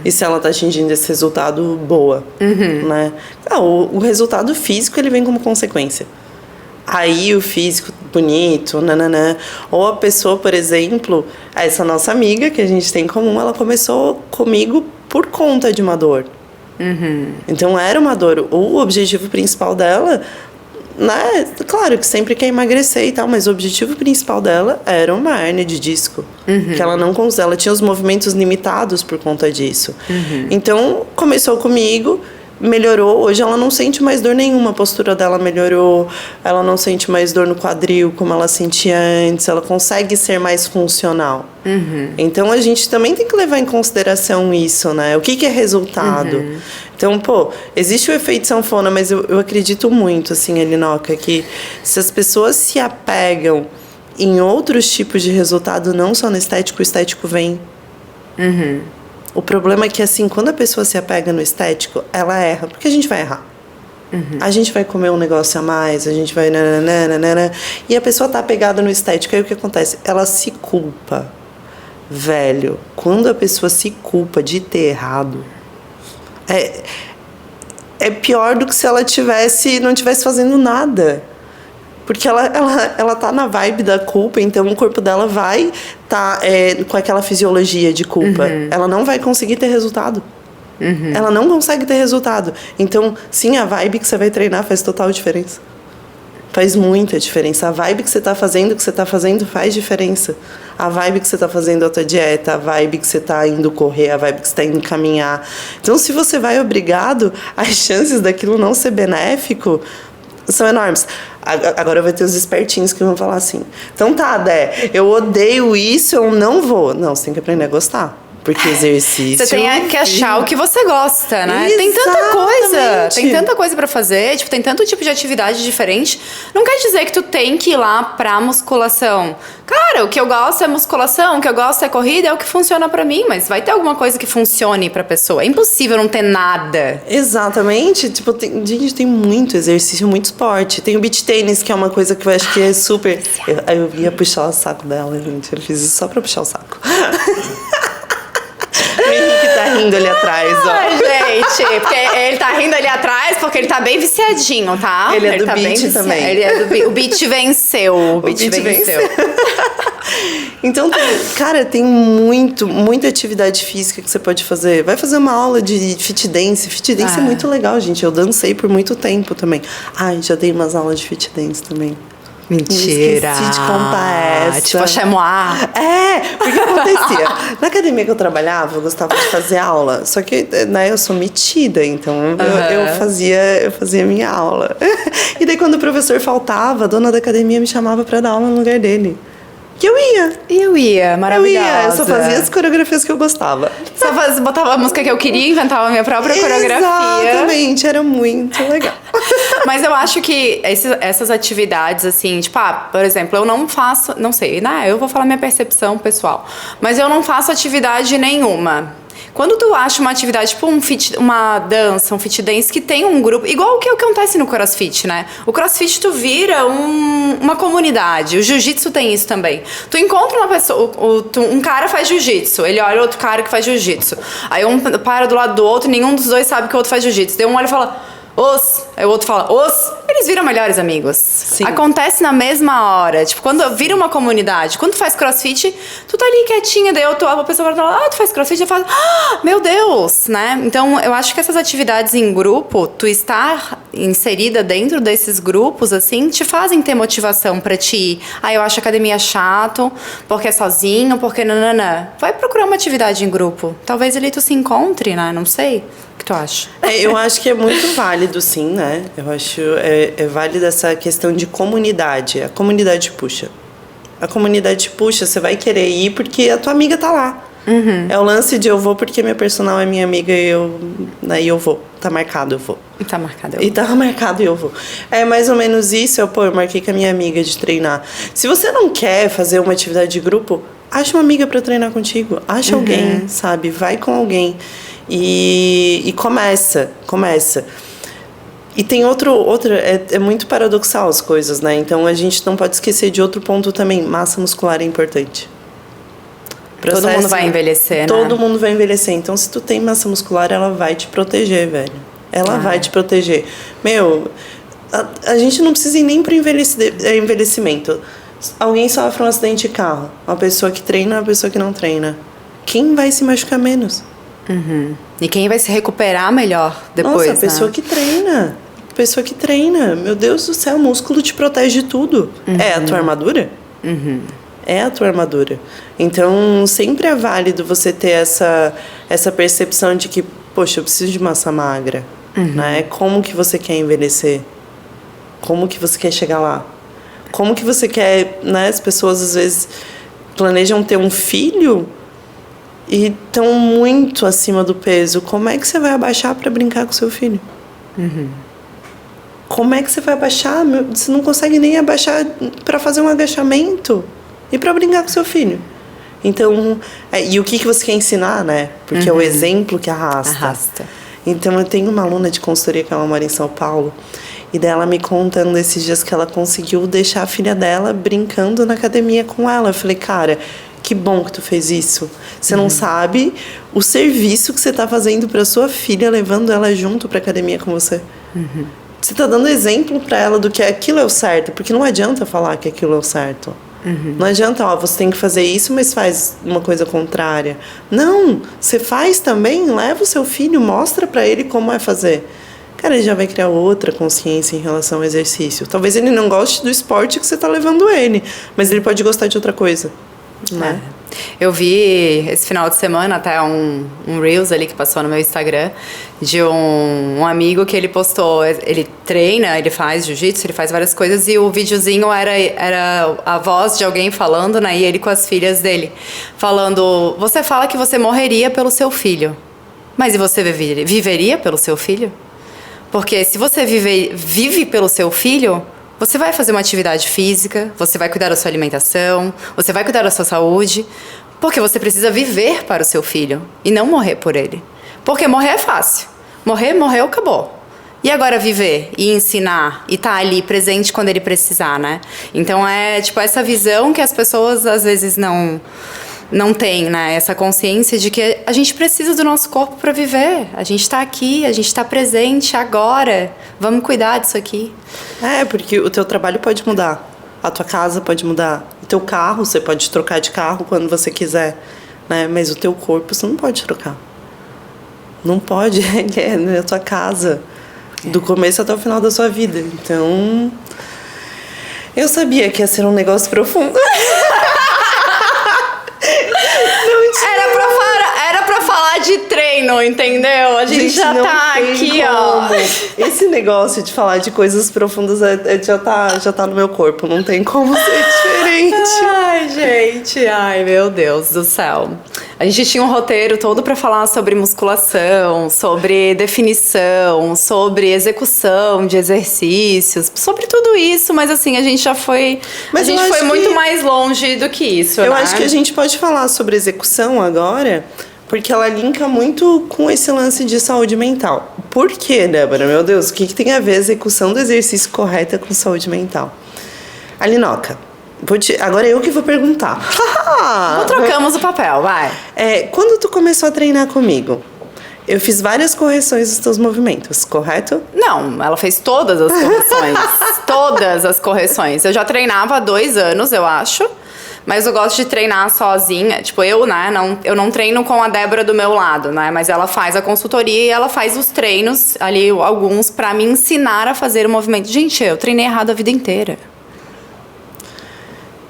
E se ela tá atingindo esse resultado, boa, né? O resultado físico, ele vem como consequência. Aí o físico bonito, nananã. Ou a pessoa, por exemplo, essa nossa amiga que a gente tem em comum, ela começou comigo por conta de uma dor. Então era uma dor. O objetivo principal dela, né? Claro que sempre quer emagrecer e tal, mas o objetivo principal dela era uma hérnia de disco. Que ela tinha os movimentos limitados por conta disso. Então começou comigo, melhorou. Hoje ela não sente mais dor nenhuma, a postura dela melhorou, ela não sente mais dor no quadril como ela sentia antes, ela consegue ser mais funcional. Então a gente também tem que levar em consideração isso, né? O que é resultado? Então, pô, existe o efeito sanfona, mas eu acredito muito, assim, Elinoca, que se as pessoas se apegam em outros tipos de resultado, não só no estético, o estético vem. O problema é que, assim, quando a pessoa se apega no estético, ela erra. Porque a gente vai errar. A gente vai comer um negócio a mais, a gente vai... nananana, e a pessoa tá apegada no estético. Aí o que acontece? Ela se culpa. Velho, quando a pessoa se culpa de ter errado, é pior do que se ela não tivesse fazendo nada. Porque ela tá na vibe da culpa, então o corpo dela vai tá com aquela fisiologia de culpa. Ela não vai conseguir ter resultado. Ela não consegue ter resultado. Então, sim, a vibe que você vai treinar faz total diferença. Faz muita diferença. A vibe que você tá fazendo, o que você tá fazendo faz diferença. A vibe que você tá fazendo a tua dieta, a vibe que você tá indo correr, a vibe que você tá indo caminhar. Então, se você vai obrigado, as chances daquilo não ser benéfico são enormes. Agora vai ter os espertinhos que vão falar assim: então tá, Dé, eu odeio isso, eu não vou. Não, você tem que aprender a gostar. Porque exercício... Você tem que achar o que você gosta, né? Exatamente. Tem tanta coisa. Tem tanta coisa pra fazer. Tipo, tem tanto tipo de atividade diferente. Não quer dizer que tu tem que ir lá pra musculação. Cara, o que eu gosto é musculação, o que eu gosto é corrida, é o que funciona pra mim. Mas vai ter alguma coisa que funcione pra pessoa. É impossível não ter nada. Exatamente. Tipo, gente, tem muito exercício, muito esporte. Tem o beach tênis, que é uma coisa que eu acho que é super... Eu ia puxar o saco dela, gente. Eu fiz isso só pra puxar o saco. O Henrique tá rindo ali atrás, ó. Ai, gente, porque ele tá rindo ali atrás porque ele tá bem viciadinho, tá? Ele é do tá beat também. Ele é do beat. O beat venceu. O beat venceu. Então, tem muita atividade física que você pode fazer. Vai fazer uma aula de fit dance. Fit dance é muito legal, gente. Eu dancei por muito tempo também. Ai, já dei umas aulas de fit dance também. Mentira! Esqueci de contar essa. Tipo, chamois. Porque acontecia. Na academia que eu trabalhava, eu gostava de fazer aula. Só que, né, eu sou metida, então eu fazia minha aula. E daí, quando o professor faltava, a dona da academia me chamava pra dar aula no lugar dele. Que eu ia, maravilhosa. Eu só fazia as coreografias que eu gostava. Botava a música que eu queria, inventava a minha própria coreografia. Exatamente, era muito legal. Mas eu acho que essas atividades, assim, tipo, por exemplo, eu não faço, não sei, né? Eu vou falar minha percepção pessoal, mas eu não faço atividade nenhuma. Quando tu acha uma atividade, tipo uma dança, um fit dance, que tem um grupo, igual o que acontece no CrossFit, né? O CrossFit tu vira uma comunidade, o jiu-jitsu tem isso também. Tu encontra uma pessoa, um cara faz jiu-jitsu, ele olha outro cara que faz jiu-jitsu. Aí um para do lado do outro, nenhum dos dois sabe que o outro faz jiu-jitsu. Daí um olha e fala... Aí o outro fala, eles viram melhores amigos. Sim. Acontece na mesma hora. Tipo, quando vira uma comunidade. Quando tu faz crossfit, tu tá ali quietinha, daí a pessoa fala, tu faz crossfit? Eu falo, meu Deus, né? Então, eu acho que essas atividades em grupo, tu estar inserida dentro desses grupos, assim, te fazem ter motivação pra ti ir. Eu acho academia chato, porque é sozinho, porque nananã. Vai procurar uma atividade em grupo. Talvez ali tu se encontre, né? Não sei. O que tu acha? Eu acho que é muito válido, sim, né? Eu acho é válida essa questão de comunidade. A comunidade puxa. A comunidade puxa, você vai querer ir porque a tua amiga tá lá. É o lance de eu vou porque minha personal é minha amiga e daí eu vou. Tá marcado, eu vou. E tá marcado, E tá marcado e eu vou. É mais ou menos isso. Eu marquei com a minha amiga de treinar. Se você não quer fazer uma atividade de grupo, acha uma amiga pra treinar contigo. Acha alguém, sabe? Vai com alguém. E começa. E tem é muito paradoxal as coisas, né? Então a gente não pode esquecer de outro ponto também. Massa muscular é importante. Todo mundo vai envelhecer, né? Todo mundo vai envelhecer. Então, se tu tem massa muscular, ela vai te proteger, velho. Ela vai te proteger. Meu, a gente não precisa ir nem pro envelhecimento. Alguém sofre um acidente de carro. Uma pessoa que treina, uma pessoa que não treina. Quem vai se machucar menos? E quem vai se recuperar melhor depois, Nossa, a pessoa que treina. Pessoa que treina. Meu Deus do céu, o músculo te protege de tudo. É a tua armadura? É a tua armadura. Então, sempre é válido você ter essa percepção de que, poxa, eu preciso de massa magra. Né? Como que você quer envelhecer? Como que você quer chegar lá? Como que você quer... Né? As pessoas, às vezes, planejam ter um filho e estão muito acima do peso. Como é que você vai abaixar para brincar com seu filho? Como é que você vai abaixar? Você não consegue nem abaixar para fazer um agachamento. E para brincar com seu filho. Então, e o que você quer ensinar, né? Porque é o exemplo que arrasta. Então, eu tenho uma aluna de consultoria que ela mora em São Paulo. E dela me contando esses dias que ela conseguiu deixar a filha dela brincando na academia com ela. Eu falei, cara, que bom que tu fez isso. Você não sabe o serviço que você tá fazendo para sua filha, levando ela junto pra academia com você. Você tá dando exemplo para ela do que aquilo é o certo. Porque não adianta falar que aquilo é o certo. Não adianta, você tem que fazer isso, mas faz uma coisa contrária. Não, você faz também, leva o seu filho, mostra pra ele como é fazer. Cara, ele já vai criar outra consciência em relação ao exercício. Talvez ele não goste do esporte que você tá levando ele, mas ele pode gostar de outra coisa, né? Eu vi esse final de semana até um Reels ali que passou no meu Instagram de um amigo que ele postou, ele treina, ele faz jiu-jitsu, ele faz várias coisas e o videozinho era a voz de alguém falando, né, e ele com as filhas dele, falando, você fala que você morreria pelo seu filho, mas e você viveria pelo seu filho? Porque se você vive pelo seu filho, você vai fazer uma atividade física, você vai cuidar da sua alimentação, você vai cuidar da sua saúde, porque você precisa viver para o seu filho e não morrer por ele. Porque morrer é fácil. Morreu, acabou. E agora viver e ensinar e estar ali presente quando ele precisar, né? Então é tipo essa visão que as pessoas às vezes não tem, né? Essa consciência de que a gente precisa do nosso corpo para viver. A gente está aqui, a gente está presente agora. Vamos cuidar disso aqui. Porque o teu trabalho pode mudar. A tua casa pode mudar. O teu carro, você pode trocar de carro quando você quiser, né? Mas o teu corpo você não pode trocar. Não pode, ele é na tua casa. Do começo até o final da sua vida. Então, eu sabia que ia ser um negócio profundo. Era pra falar de treino, entendeu? A gente já tá aqui, ó. Esse negócio de falar de coisas profundas já tá no meu corpo. Não tem como ser diferente. Ai, gente. Ai, meu Deus do céu. A gente tinha um roteiro todo pra falar sobre musculação, sobre definição, sobre execução de exercícios, sobre tudo isso, mas assim, a gente já foi. Mas a gente foi muito mais longe do que isso. Eu acho que a gente pode falar sobre execução agora, porque ela linka muito com esse lance de saúde mental. Por quê, Débora? Meu Deus, o que tem a ver a execução do exercício correta com saúde mental? Alinoca, agora eu que vou perguntar. Trocamos o papel, vai. Quando tu começou a treinar comigo, eu fiz várias correções dos teus movimentos, correto? Não, ela fez todas as correções. Todas as correções. Eu já treinava há 2 anos, eu acho. Mas eu gosto de treinar sozinha. Tipo, eu não treino com a Débora do meu lado, né? Mas ela faz a consultoria e ela faz os treinos ali, alguns, pra me ensinar a fazer o movimento. Gente, eu treinei errado a vida inteira.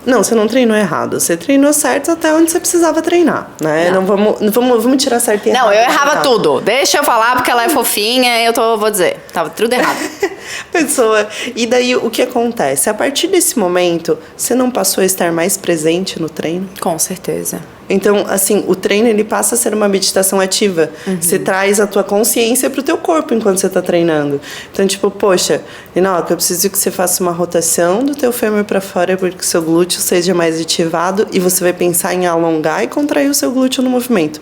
Não, você não treinou errado. Você treinou certo até onde você precisava treinar, né? Não vamos tirar certo e errado. Não, eu errava tudo. Deixa eu falar, porque ela é fofinha, vou dizer. Tava tudo errado. Pessoa. E daí o que acontece? A partir desse momento, você não passou a estar mais presente no treino? Com certeza. Então, assim, o treino ele passa a ser uma meditação ativa. Você traz a tua consciência pro teu corpo enquanto você tá treinando. Então, tipo, poxa, Inoca, eu preciso que você faça uma rotação do teu fêmur para fora para que o seu glúteo seja mais ativado e você vai pensar em alongar e contrair o seu glúteo no movimento.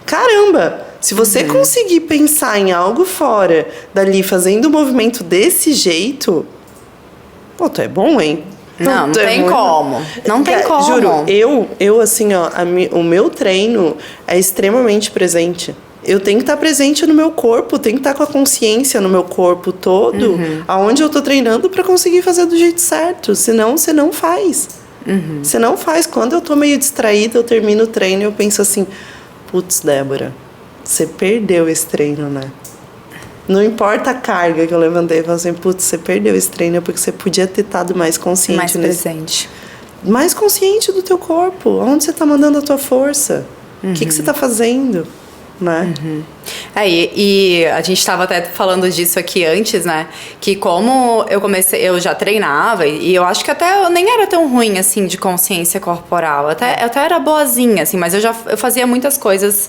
Caramba! Se você conseguir pensar em algo fora dali, fazendo o movimento desse jeito, pô, tu é bom, hein? Não tem como. Não tem como. Juro, eu assim, ó, o meu treino é extremamente presente. Eu tenho que estar presente no meu corpo, tenho que estar com a consciência no meu corpo todo, aonde eu tô treinando para conseguir fazer do jeito certo. Senão, você não faz. Você não faz. Quando eu tô meio distraída, eu termino o treino e eu penso assim, putz, Débora, você perdeu esse treino, né? Não importa a carga que eu levantei, eu falo assim, putz, você perdeu esse treino porque você podia ter estado mais consciente. Mais presente. Mais consciente do teu corpo. Onde você está mandando a tua força? O que você está fazendo? Né? E a gente estava até falando disso aqui antes, né? Que como eu já treinava, e eu acho que até eu nem era tão ruim, assim, de consciência corporal. Eu até era boazinha, assim, mas eu fazia muitas coisas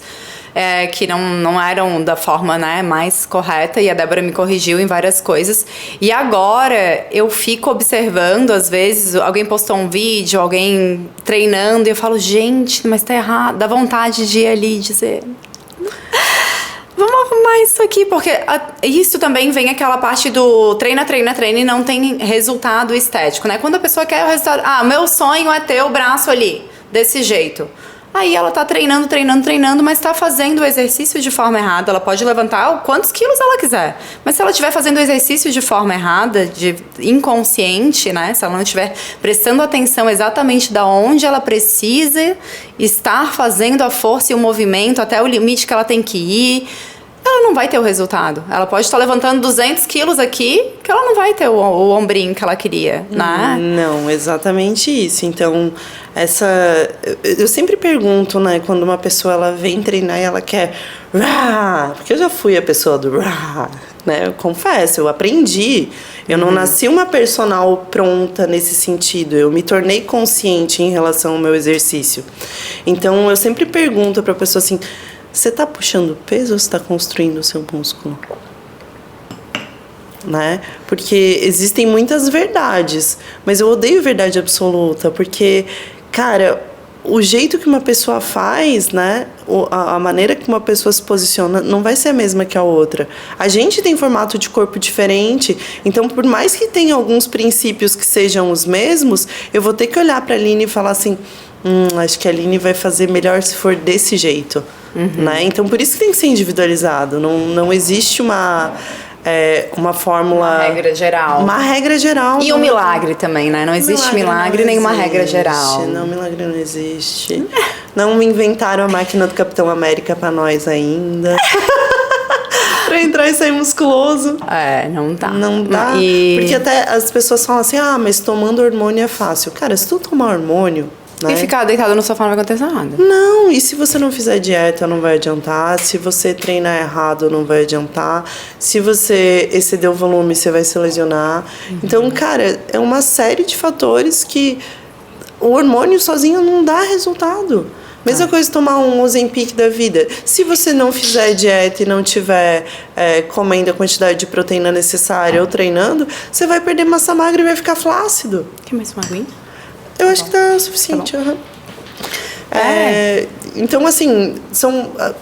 que não eram da forma, né, mais correta, e a Débora me corrigiu em várias coisas. E agora eu fico observando, às vezes, alguém postou um vídeo, alguém treinando, e eu falo, gente, mas tá errado. Dá vontade de ir ali e dizer... Vamos arrumar isso aqui, porque isso também vem aquela parte do treina e não tem resultado estético, né? Quando a pessoa quer o resultado... meu sonho é ter o braço ali, desse jeito. Aí ela tá treinando, mas tá fazendo o exercício de forma errada. Ela pode levantar quantos quilos ela quiser. Mas se ela estiver fazendo o exercício de forma errada, inconsciente, né? Se ela não estiver prestando atenção exatamente da onde ela precisa estar fazendo a força e o movimento até o limite que ela tem que ir, ela não vai ter o resultado. Ela pode estar levantando 200 quilos aqui, que ela não vai ter o ombrinho que ela queria, né? Não, exatamente isso. Então, eu sempre pergunto, né, quando uma pessoa ela vem treinar e ela quer porque eu já fui a pessoa do né? Eu confesso, eu aprendi. Eu não nasci uma personal pronta nesse sentido. Eu me tornei consciente em relação ao meu exercício. Então, eu sempre pergunto para a pessoa assim, você está puxando peso ou você está construindo o seu músculo? Né? Porque existem muitas verdades, mas eu odeio verdade absoluta, porque, cara, o jeito que uma pessoa faz, né? A maneira que uma pessoa se posiciona não vai ser a mesma que a outra. A gente tem formato de corpo diferente, então por mais que tenha alguns princípios que sejam os mesmos, eu vou ter que olhar para a Aline e falar assim, acho que a Aline vai fazer melhor se for desse jeito. Né? Então, por isso que tem que ser individualizado. Não existe uma fórmula... Uma regra geral. Uma regra geral. E um milagre também, né? Não existe milagre nem uma regra geral. Não, milagre não existe. Não inventaram a máquina do Capitão América pra nós ainda. Pra entrar e sair musculoso. Não dá. Não dá. Porque até as pessoas falam assim, mas tomando hormônio é fácil. Cara, se tu tomar hormônio... Né? E ficar deitado no sofá não vai acontecer nada. Não, e se você não fizer dieta, não vai adiantar. Se você treinar errado, não vai adiantar. Se você exceder o volume, você vai se lesionar. Então, cara, é uma série de fatores que o hormônio sozinho não dá resultado. Mesma coisa tomar um Ozempic da vida. Se você não fizer dieta e não tiver comendo a quantidade de proteína necessária ou treinando, você vai perder massa magra e vai ficar flácido. Quer mais uma aguinha? Eu acho que tá suficiente. Então, assim,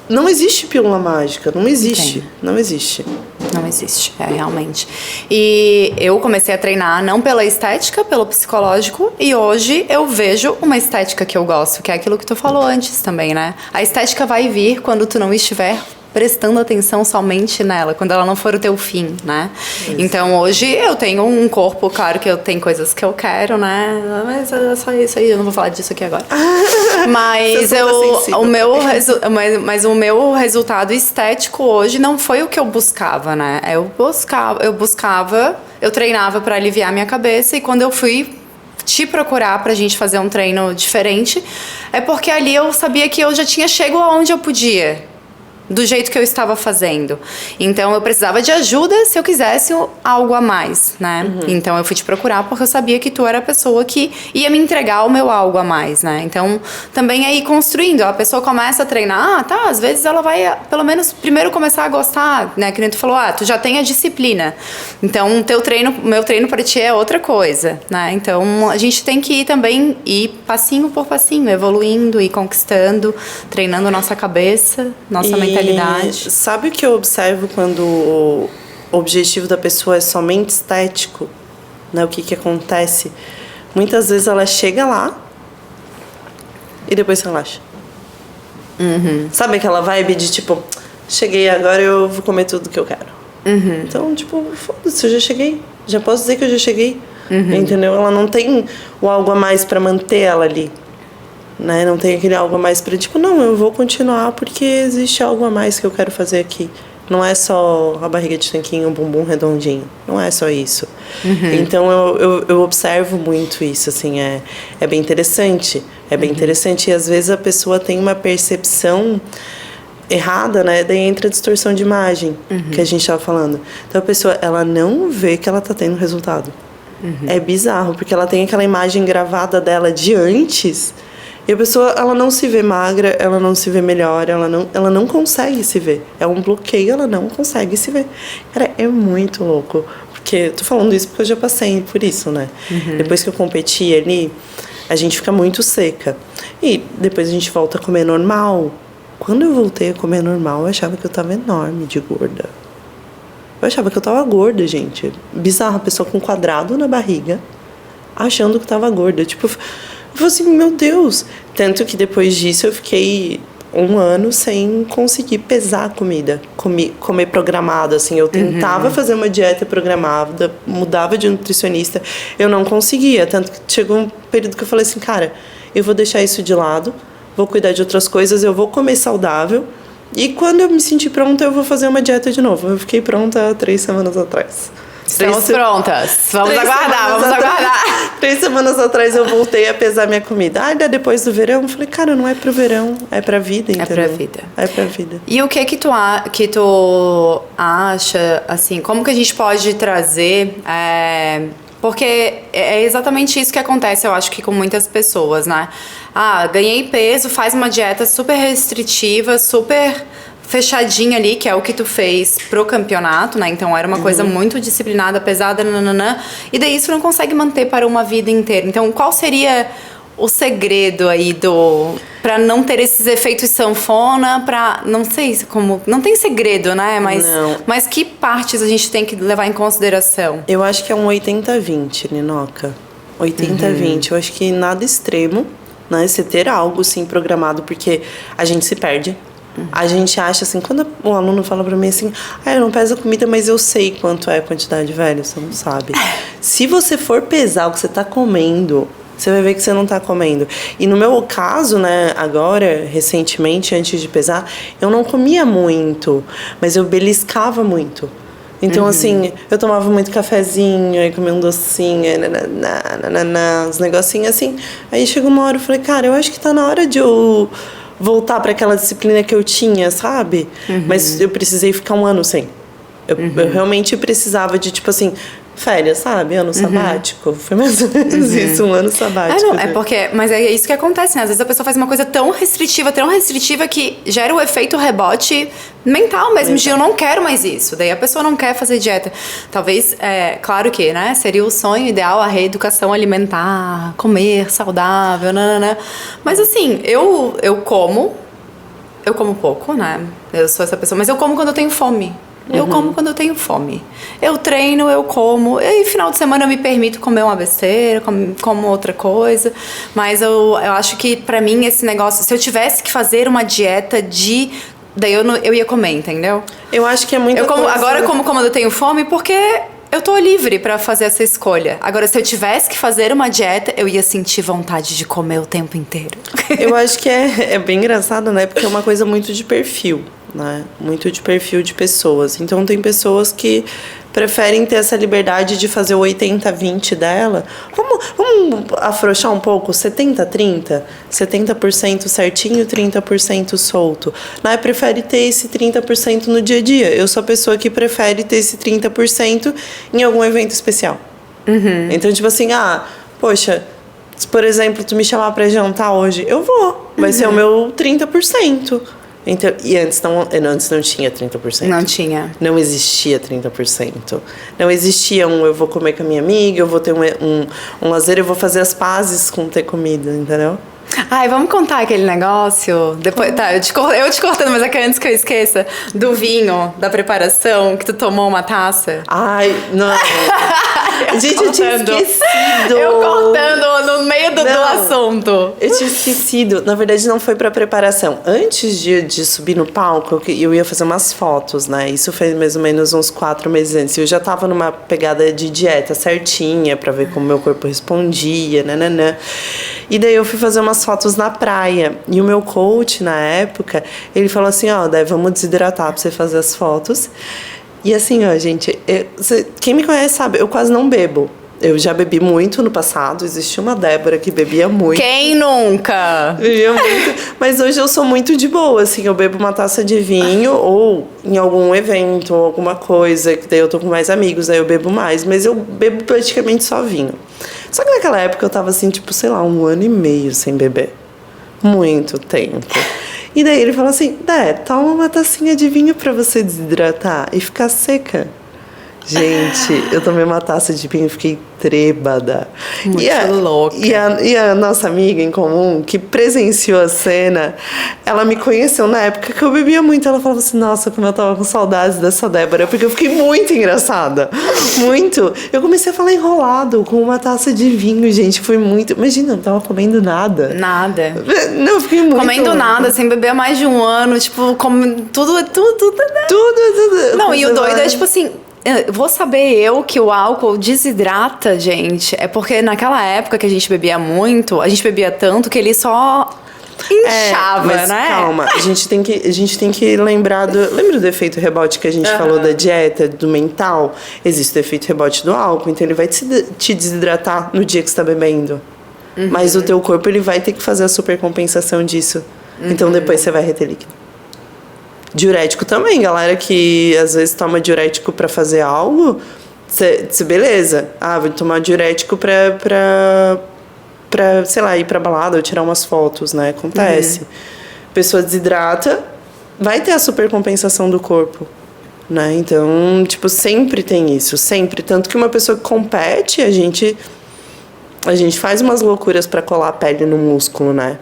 não existe pílula mágica. Não existe. Entendo. Não existe. Não existe, realmente. E eu comecei a treinar não pela estética, pelo psicológico. E hoje eu vejo uma estética que eu gosto, que é aquilo que tu falou antes também, né? A estética vai vir quando tu não estiver prestando atenção somente nela, quando ela não for o teu fim, né? Isso. Então, hoje eu tenho um corpo, claro que eu tenho coisas que eu quero, né? Mas é só isso aí, eu não vou falar disso aqui agora. Mas o meu resultado estético hoje não foi o que eu buscava, né? Eu treinava para aliviar minha cabeça, e quando eu fui te procurar pra gente fazer um treino diferente, é porque ali eu sabia que eu já tinha chego aonde eu podia. do jeito que eu estava fazendo. Então eu precisava de ajuda se eu quisesse algo a mais, né? Então eu fui te procurar porque eu sabia que tu era a pessoa que ia me entregar o meu algo a mais, né? Então também é ir construindo. A pessoa começa a treinar, tá, às vezes ela vai pelo menos primeiro começar a gostar, né? Que nem tu falou, tu já tem a disciplina. Então meu treino para ti é outra coisa, né? Então a gente tem que ir também passinho por passinho, evoluindo e conquistando, treinando nossa cabeça, nossa mentalidade. Sabe o que eu observo quando o objetivo da pessoa é somente estético? Né? O que acontece? Muitas vezes ela chega lá e depois relaxa. Sabe aquela vibe de tipo, cheguei, agora eu vou comer tudo que eu quero. Então, tipo, foda-se, eu já cheguei. Já posso dizer que eu já cheguei. Entendeu? Ela não tem o algo a mais pra manter ela ali. Né? Não tem aquele algo a mais pra, tipo, não, eu vou continuar porque existe algo a mais que eu quero fazer aqui. Não é só a barriga de tanquinho, o bumbum redondinho. Não é só isso. Então, eu observo muito isso, assim, é bem interessante. É bem interessante. E, às vezes, a pessoa tem uma percepção errada, né? Daí entra a distorção de imagem, que a gente tava falando. Então, a pessoa, ela não vê que ela tá tendo resultado. É bizarro, porque ela tem aquela imagem gravada dela de antes... E a pessoa, ela não se vê magra, ela não se vê melhor, ela não consegue se ver. É um bloqueio, ela não consegue se ver. Cara, é muito louco. Porque, tô falando isso porque eu já passei por isso, né? Depois que eu competi ali, a gente fica muito seca. E depois a gente volta a comer normal. Quando eu voltei a comer normal, eu achava que eu tava enorme de gorda. Eu achava que eu tava gorda, gente. Bizarro, a pessoa com um quadrado na barriga, achando que tava gorda. Tipo... Eu falei assim, meu Deus. Tanto que depois disso eu fiquei 1 ano sem conseguir pesar a comida. Comer programado, assim. Eu tentava fazer uma dieta programada, mudava de nutricionista. Eu não conseguia. Tanto que chegou um período que eu falei assim, cara, eu vou deixar isso de lado, vou cuidar de outras coisas, eu vou comer saudável. E quando eu me sentir pronta, eu vou fazer uma dieta de novo. Eu fiquei pronta há 3 semanas atrás. Estamos prontas. Vamos aguardar. 3 semanas atrás eu voltei a pesar minha comida. Depois do verão, eu falei, cara, não é pro verão, é pra vida, entendeu? É pra vida. É pra vida. E o que tu acha, assim, como que a gente pode trazer... Porque é exatamente isso que acontece, eu acho que com muitas pessoas, né? Ganhei peso, faz uma dieta super restritiva, super... fechadinha ali, que é o que tu fez pro campeonato, né? Então era uma coisa muito disciplinada, pesada, nananã. E daí isso não consegue manter para uma vida inteira. Então qual seria o segredo aí pra não ter esses efeitos sanfona, pra... Não sei como... Não tem segredo, né? Mas que partes a gente tem que levar em consideração? Eu acho que é um 80-20, Ninoca. 80-20. Eu acho que nada extremo, né? Você ter algo, sim, programado, porque a gente se perde. A gente acha assim, quando o aluno fala pra mim assim, eu não peso a comida, mas eu sei quanto é a quantidade, velho, você não sabe. Se você for pesar o que você tá comendo, você vai ver que você não tá comendo. E no meu caso, né, agora, recentemente, antes de pesar, eu não comia muito, mas eu beliscava muito. Então, assim, eu tomava muito cafezinho, aí comia um docinho, uns negocinhos assim. Aí chegou uma hora, eu falei, cara, eu acho que tá na hora de eu voltar para aquela disciplina que eu tinha, sabe? Mas eu precisei ficar 1 ano sem. Eu realmente precisava de, tipo assim, férias, sabe? Ano sabático. Foi mais ou menos isso, 1 ano sabático. Mas é isso que acontece, né? Às vezes a pessoa faz uma coisa tão restritiva que gera o efeito rebote mental mesmo, de eu não quero mais isso. Daí a pessoa não quer fazer dieta. Talvez, claro que, né? Seria o sonho ideal a reeducação alimentar, comer saudável, nananã. Mas assim, eu como pouco, né? Eu sou essa pessoa, mas eu como quando eu tenho fome. Eu como quando eu tenho fome. Eu treino, eu como. E final de semana eu me permito comer uma besteira, como outra coisa. Mas eu acho que pra mim esse negócio... Se eu tivesse que fazer uma dieta daí eu ia comer, entendeu? Eu acho que é muito... Agora eu como quando eu tenho fome porque... Eu tô livre pra fazer essa escolha. Agora, se eu tivesse que fazer uma dieta, eu ia sentir vontade de comer o tempo inteiro. Eu acho que é bem engraçado, né? Porque é uma coisa muito de perfil, né? Muito de perfil de pessoas. Então, tem pessoas que preferem ter essa liberdade de fazer o 80-20 dela. Vamos afrouxar um pouco, 70-30? 70% certinho, 30% solto. Né? Prefere ter esse 30% no dia a dia. Eu sou a pessoa que prefere ter esse 30% em algum evento especial. Então, tipo assim, poxa, se, por exemplo, tu me chamar pra jantar hoje, eu vou. Vai ser o meu 30%. Então, e antes não tinha 30%. Não tinha. Não existia 30%. Não existia eu vou comer com a minha amiga, eu vou ter um lazer, eu vou fazer as pazes com ter comida, entendeu? Ai, vamos contar aquele negócio? Depois, tá, eu te cortando, mas é que antes que eu esqueça, do vinho, da preparação, que tu tomou uma taça. Ai, não. Gente, eu tinha esquecido. Eu cortando no meio do assunto. Eu tinha esquecido. Na verdade, não foi pra preparação. Antes de subir no palco, eu ia fazer umas fotos, né? Isso foi mais ou menos uns 4 meses antes. Eu já tava numa pegada de dieta certinha, pra ver como meu corpo respondia, nananã. E daí eu fui fazer umas fotos na praia. E o meu coach, na época, ele falou assim, daí vamos desidratar pra você fazer as fotos. E assim, gente, quem me conhece sabe, eu quase não bebo. Eu já bebi muito no passado, existia uma Débora que bebia muito. Quem nunca? Bebia muito, mas hoje eu sou muito de boa, assim, eu bebo uma taça de vinho ou em algum evento ou alguma coisa, que daí eu tô com mais amigos, aí eu bebo mais, mas eu bebo praticamente só vinho. Só que naquela época eu tava assim, tipo, sei lá, 1 ano e meio sem beber. Muito tempo. E daí ele falou assim, toma uma tacinha de vinho pra você desidratar e ficar seca. Gente, eu tomei uma taça de vinho e fiquei trêbada. Muito louca. E a nossa amiga em comum, que presenciou a cena, ela me conheceu na época que eu bebia muito. Ela falava assim, nossa, como eu tava com saudades dessa Débora. Porque eu fiquei muito engraçada. Muito. Eu comecei a falar enrolado com uma taça de vinho, gente. Foi muito... Imagina, eu não tava comendo nada. Nada. Não, eu fiquei muito... Comendo nada, sem beber há mais de 1 ano. Tipo, tudo. Não, e o doido é tipo assim... Vou saber que o álcool desidrata, gente. É porque naquela época que a gente bebia muito, a gente bebia tanto que ele só inchava, mas né? Calma, a gente tem que lembrar lembra do efeito rebote que a gente falou da dieta, do mental? Existe o efeito rebote do álcool, então ele vai te desidratar no dia que você tá bebendo. Mas o teu corpo ele vai ter que fazer a supercompensação disso. Então depois você vai reter líquido. Diurético também, galera que às vezes toma diurético pra fazer algo, beleza. Vou tomar diurético pra, sei lá, ir pra balada ou tirar umas fotos, né? Acontece. Pessoa desidrata, vai ter a supercompensação do corpo, né? Então, tipo, sempre tem isso, sempre. Tanto que uma pessoa que compete, a gente faz umas loucuras pra colar a pele no músculo, né?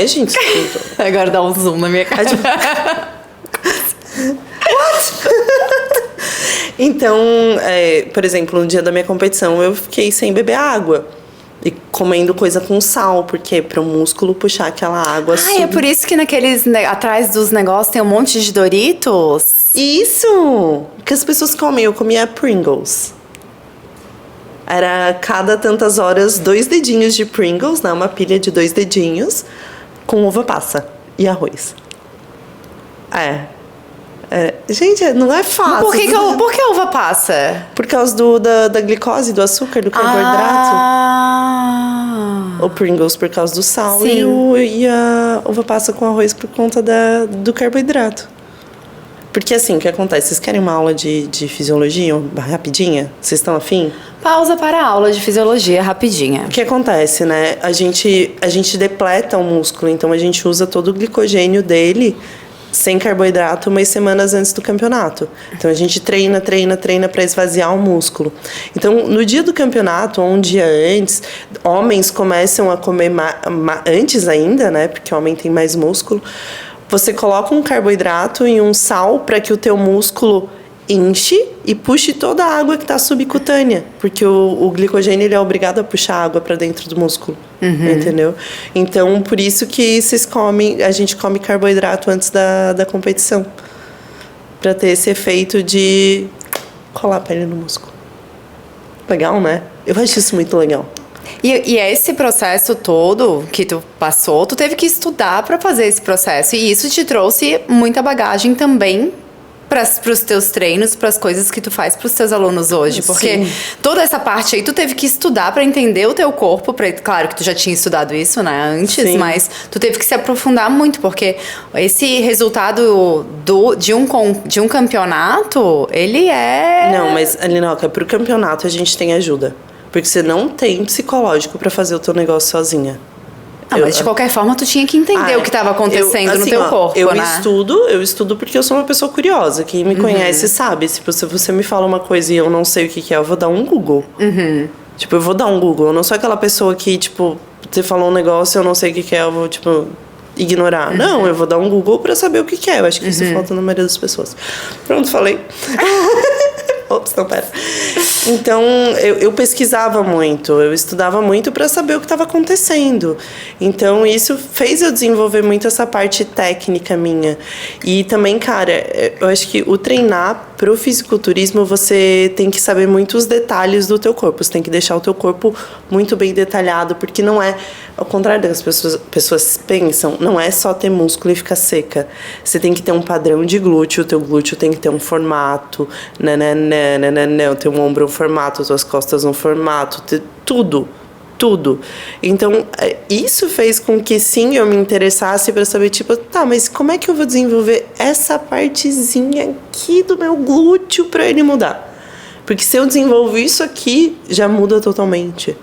Gente. Agora dá um zoom na minha cara. What? Então, por exemplo, no dia da minha competição, eu fiquei sem beber água. E comendo coisa com sal, porque para o músculo puxar aquela água. É por isso que atrás dos negócios tem um monte de Doritos? Isso! Que as pessoas comem. Eu comia Pringles. Era cada tantas horas 2 dedinhos de Pringles, né? Uma pilha de 2 dedinhos com uva passa e arroz. Gente, não é fácil. Por que a uva passa? Por causa da glicose, do açúcar, do carboidrato. O Pringles por causa do sal. Sim. E a uva passa com arroz por conta do carboidrato. Porque assim, o que acontece? Vocês querem uma aula de fisiologia rapidinha? Vocês estão afim? Pausa para a aula de fisiologia rapidinha. O que acontece, né? A gente depleta o músculo, então a gente usa todo o glicogênio dele sem carboidrato umas semanas antes do campeonato. Então a gente treina para esvaziar o músculo. Então no dia do campeonato, ou um dia antes, homens começam a comer antes ainda, né? Porque o homem tem mais músculo. Você coloca um carboidrato e um sal para que o teu músculo enche e puxe toda a água que está subcutânea, porque o glicogênio ele é obrigado a puxar água para dentro do músculo, entendeu? Então, por isso que a gente come carboidrato antes da competição, para ter esse efeito de colar a pele no músculo. Legal, né? Eu acho isso muito legal. E esse processo todo que tu passou, tu teve que estudar para fazer esse processo. E isso te trouxe muita bagagem também pros teus treinos, pras coisas que tu faz pros teus alunos hoje? Porque toda essa parte aí, tu teve que estudar pra entender o teu corpo. Claro que tu já tinha estudado isso, né, antes, mas tu teve que se aprofundar muito, porque esse resultado de um campeonato, ele é... Não, mas, Alinoca, pro campeonato a gente tem ajuda. Porque você não tem psicológico pra fazer o teu negócio sozinha. Mas de qualquer forma, tu tinha que entender o que estava acontecendo no teu corpo, eu né? Eu estudo porque eu sou uma pessoa curiosa. Quem me conhece sabe. Se você me fala uma coisa e eu não sei o que é, eu vou dar um Google. Tipo, eu vou dar um Google. Eu não sou aquela pessoa que, tipo, você falou um negócio e eu não sei o que é, eu vou, tipo, ignorar. Não, eu vou dar um Google pra saber o que é. Eu acho que isso falta na maioria das pessoas. Pronto, falei. Ops, não, pera. Então, eu pesquisava muito, eu estudava muito para saber o que estava acontecendo. Então, isso fez eu desenvolver muito essa parte técnica minha. E também, cara, eu acho que o treinar pro fisiculturismo, você tem que saber muito os detalhes do teu corpo. Você tem que deixar o teu corpo muito bem detalhado, porque não é, ao contrário das pessoas pensam, não é só ter músculo e ficar seca. Você tem que ter um padrão de glúteo, o teu glúteo tem que ter um formato, o teu ombro um formato, as tuas costas um formato, tudo. Então, isso fez com que, sim, eu me interessasse para saber, tipo, tá, mas como é que eu vou desenvolver essa partezinha aqui do meu glúteo para ele mudar? Porque se eu desenvolvo isso aqui, já muda totalmente.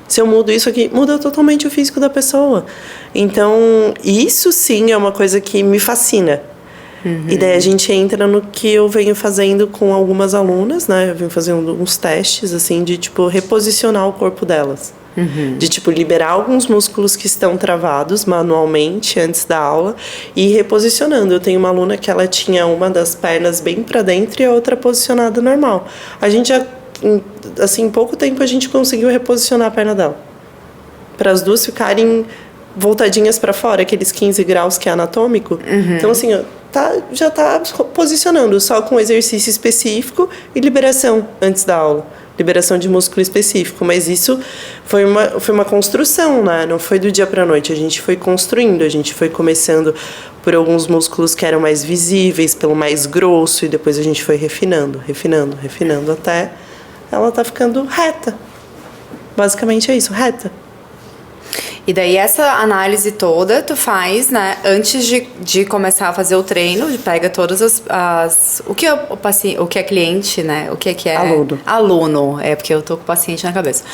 Se eu mudo isso aqui, muda totalmente o físico da pessoa. Então, isso sim é uma coisa que me fascina. E daí a gente entra no que eu venho fazendo com algumas alunas, né? Eu venho fazendo uns testes, assim, de, tipo, reposicionar o corpo delas. De, tipo, liberar alguns músculos que estão travados manualmente antes da aula e ir reposicionando. Eu tenho uma aluna que ela tinha uma das pernas bem pra dentro e a outra posicionada normal. A gente já, assim, em pouco tempo a gente conseguiu reposicionar a perna dela. Para as duas ficarem voltadinhas para fora, aqueles 15 graus que é anatômico. Então, assim, já tá posicionando, só com exercício específico e liberação antes da aula. Liberação de músculo específico. Mas isso foi uma construção, né? Não foi do dia para a noite. A gente foi construindo, a gente foi começando por alguns músculos que eram mais visíveis, pelo mais grosso, e depois a gente foi refinando, até ela tá ficando reta. Basicamente é isso, reta. E daí essa análise toda tu faz, né, antes de começar a fazer o treino, pega todas o que o que é cliente, né, o que é aluno, porque eu tô com o paciente na cabeça.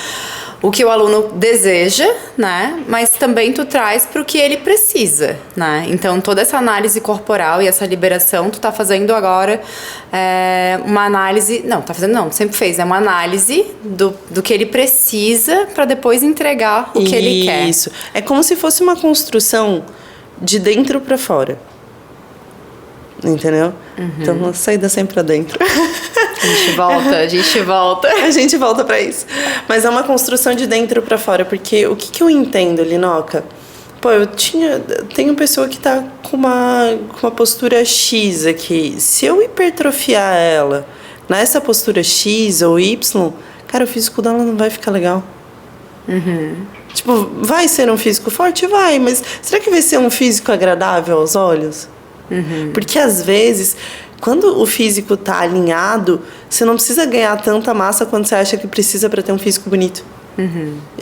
O que o aluno deseja, né, mas também tu traz pro que ele precisa, né? Então toda essa análise corporal e essa liberação tu tá fazendo agora uma análise, sempre fez, uma análise do que ele precisa para depois entregar o que ele quer. Isso. É como se fosse uma construção de dentro para fora. Entendeu? Então, saída sempre pra dentro. A gente volta. A gente volta pra isso. Mas é uma construção de dentro pra fora. Porque o que eu entendo, Linoca? Pô, tenho pessoa que tá com uma postura X aqui. Se eu hipertrofiar ela nessa postura X ou Y, cara, o físico dela não vai ficar legal. Tipo, vai ser um físico forte? Vai, mas será que vai ser um físico agradável aos olhos? Porque às vezes, quando o físico tá alinhado, você não precisa ganhar tanta massa quanto você acha que precisa para ter um físico bonito.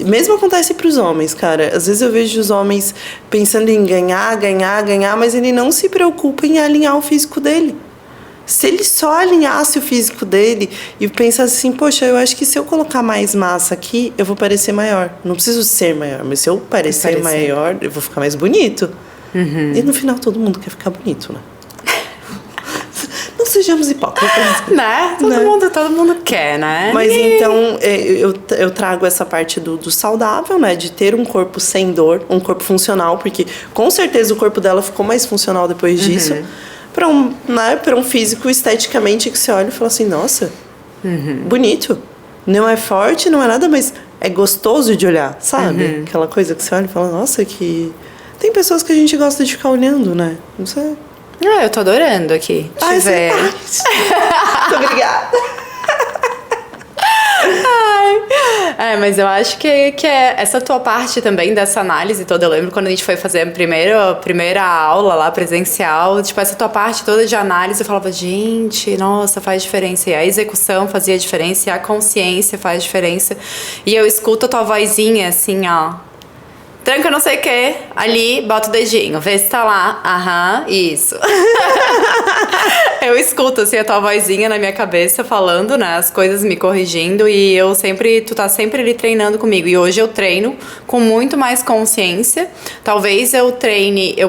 Mesmo acontece para os homens, cara. Às vezes eu vejo os homens pensando em ganhar, mas ele não se preocupa em alinhar o físico dele. Se ele só alinhasse o físico dele e pensasse assim, poxa, eu acho que se eu colocar mais massa aqui, eu vou parecer maior. Não preciso ser maior, mas se eu parecer maior, eu vou ficar mais bonito. E no final todo mundo quer ficar bonito, né? Não sejamos hipócritas. Né? Todo mundo quer, né? Mas então, eu trago essa parte do saudável, né? De ter um corpo sem dor, um corpo funcional, porque com certeza o corpo dela ficou mais funcional depois disso. Para um físico esteticamente que você olha e fala assim, nossa, bonito. Não é forte, não é nada, mas é gostoso de olhar, sabe? Aquela coisa que você olha e fala, nossa, que... Tem pessoas que a gente gosta de ficar olhando, né? Não sei. Eu tô adorando aqui. Muito obrigada. Mas eu acho que é essa tua parte também dessa análise toda. Eu lembro quando a gente foi fazer a primeira aula lá presencial, tipo, essa tua parte toda de análise, eu falava, gente, nossa, faz diferença. E a execução fazia diferença, e a consciência faz diferença. E eu escuto a tua vozinha assim, ó. Tranca não sei o que, ali, bota o dedinho, vê se tá lá. Aham, isso. Eu escuto, assim, a tua vozinha na minha cabeça falando, né, as coisas me corrigindo e tu tá sempre ali treinando comigo. E hoje eu treino com muito mais consciência. Talvez eu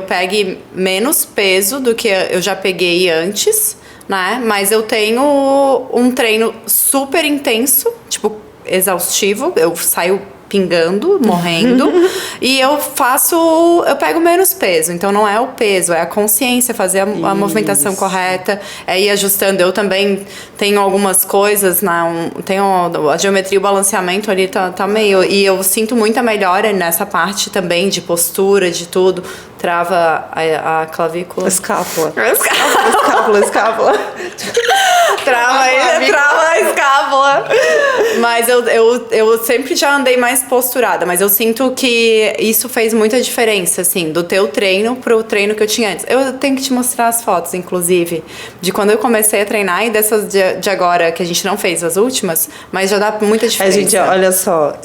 pegue menos peso do que eu já peguei antes, né, mas eu tenho um treino super intenso, tipo, exaustivo, eu saio pingando, morrendo, e eu pego menos peso, então não é o peso, é a consciência, fazer a movimentação correta, ir ajustando. Eu também tenho algumas coisas, tenho a geometria e o balanceamento ali tá meio, e eu sinto muita melhora nessa parte também de postura, de tudo. Trava a clavícula. Escápula. Escápula. Trava a escápula. Mas eu sempre já andei mais posturada, mas eu sinto que isso fez muita diferença, assim, do teu treino pro treino que eu tinha antes. Eu tenho que te mostrar as fotos, inclusive, de quando eu comecei a treinar e dessas de agora, que a gente não fez as últimas, mas já dá muita diferença. Gente, olha só,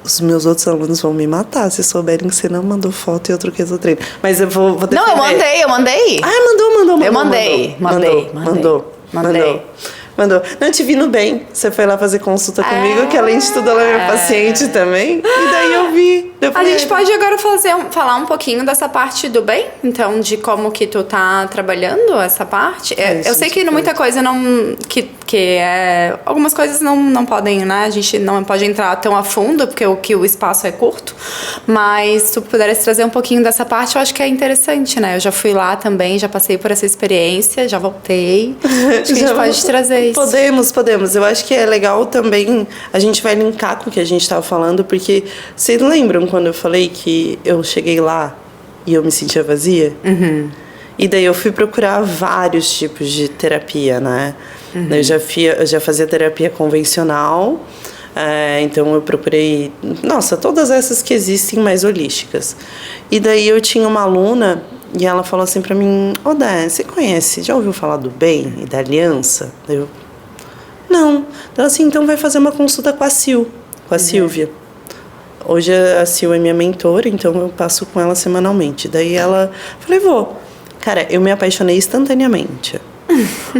os meus outros alunos vão me matar se souberem que você não mandou foto e outro que eu treino. Mas eu vou defender. Não, eu mandei. Mandou. Eu mandei. Mandou. Não, eu te vi no Bem. Você foi lá fazer consulta comigo, que além de tudo ela é minha paciente também. E daí eu vi. A gente pode agora falar um pouquinho dessa parte do bem? Então, de como que tu tá trabalhando essa parte? Eu sei que muita coisa não... algumas coisas não podem, né? A gente não pode entrar tão a fundo, porque o espaço é curto. Mas se tu puderes trazer um pouquinho dessa parte, eu acho que é interessante, né? Eu já fui lá também, já passei por essa experiência, já voltei. Acho que a gente pode trazer isso. Podemos. Eu acho que é legal também, a gente vai linkar com o que a gente tava falando, porque vocês lembram quando eu falei que eu cheguei lá e eu me sentia vazia? Uhum. E daí eu fui procurar vários tipos de terapia, né? Uhum. Eu já fazia terapia convencional, então eu procurei, todas essas que existem mais holísticas. E daí eu tinha uma aluna e ela falou assim pra mim, Dé, você já ouviu falar do bem e da aliança? Eu, não. Ela assim, então vai fazer uma consulta com a Silvia. Hoje a Sil é minha mentora, então eu passo com ela semanalmente. Daí falei, vou. Cara, eu me apaixonei instantaneamente.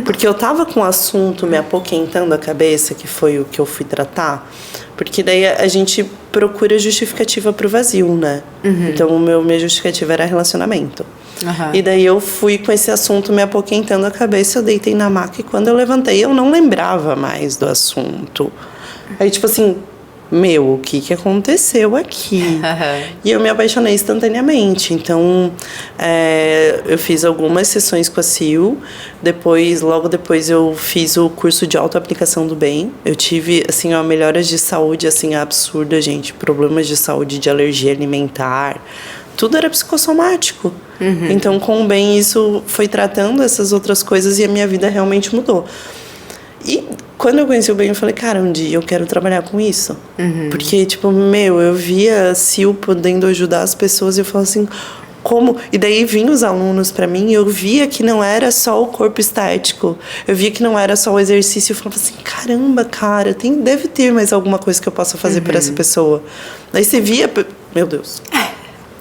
Porque eu tava com o assunto me apoquentando a cabeça, que foi o que eu fui tratar. Porque daí a gente procura justificativa pro vazio, né? Uhum. Então, minha justificativa era relacionamento. Uhum. E daí eu fui com esse assunto me apoquentando a cabeça, eu deitei na maca e quando eu levantei, eu não lembrava mais do assunto. Aí, tipo assim... o que aconteceu aqui? Uhum. E eu me apaixonei instantaneamente. Então, eu fiz algumas sessões com a Sil. Logo depois eu fiz o curso de autoaplicação do bem. Eu tive, assim, melhoras de saúde, assim, absurda, gente. Problemas de saúde, de alergia alimentar. Tudo era psicossomático. Uhum. Então, com o bem, isso foi tratando essas outras coisas e a minha vida realmente mudou. E quando eu conheci o bem, eu falei, cara, um dia eu quero trabalhar com isso. Uhum. Porque, tipo, eu via a Sil podendo ajudar as pessoas e eu falava assim, como? E daí vinham os alunos pra mim e eu via que não era só o corpo estético. Eu via que não era só o exercício. Eu falava assim, caramba, cara, deve ter mais alguma coisa que eu possa fazer por essa pessoa. Daí você via, meu Deus...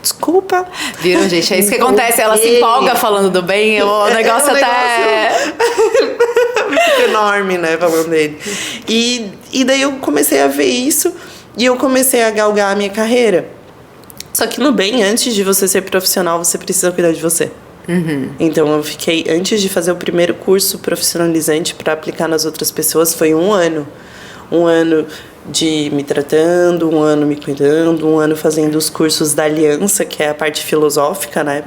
Desculpa. Viram, gente? É isso que acontece. Ela se empolga falando do bem. O negócio até... Fica enorme, né? Falando dele. E daí eu comecei a ver isso. E eu comecei a galgar a minha carreira. Só que no bem, antes de você ser profissional, você precisa cuidar de você. Uhum. Então eu fiquei... Antes de fazer o primeiro curso profissionalizante para aplicar nas outras pessoas, foi 1 ano. 1 ano... de me tratando, 1 ano me cuidando, 1 ano fazendo os cursos da aliança, que é a parte filosófica, né?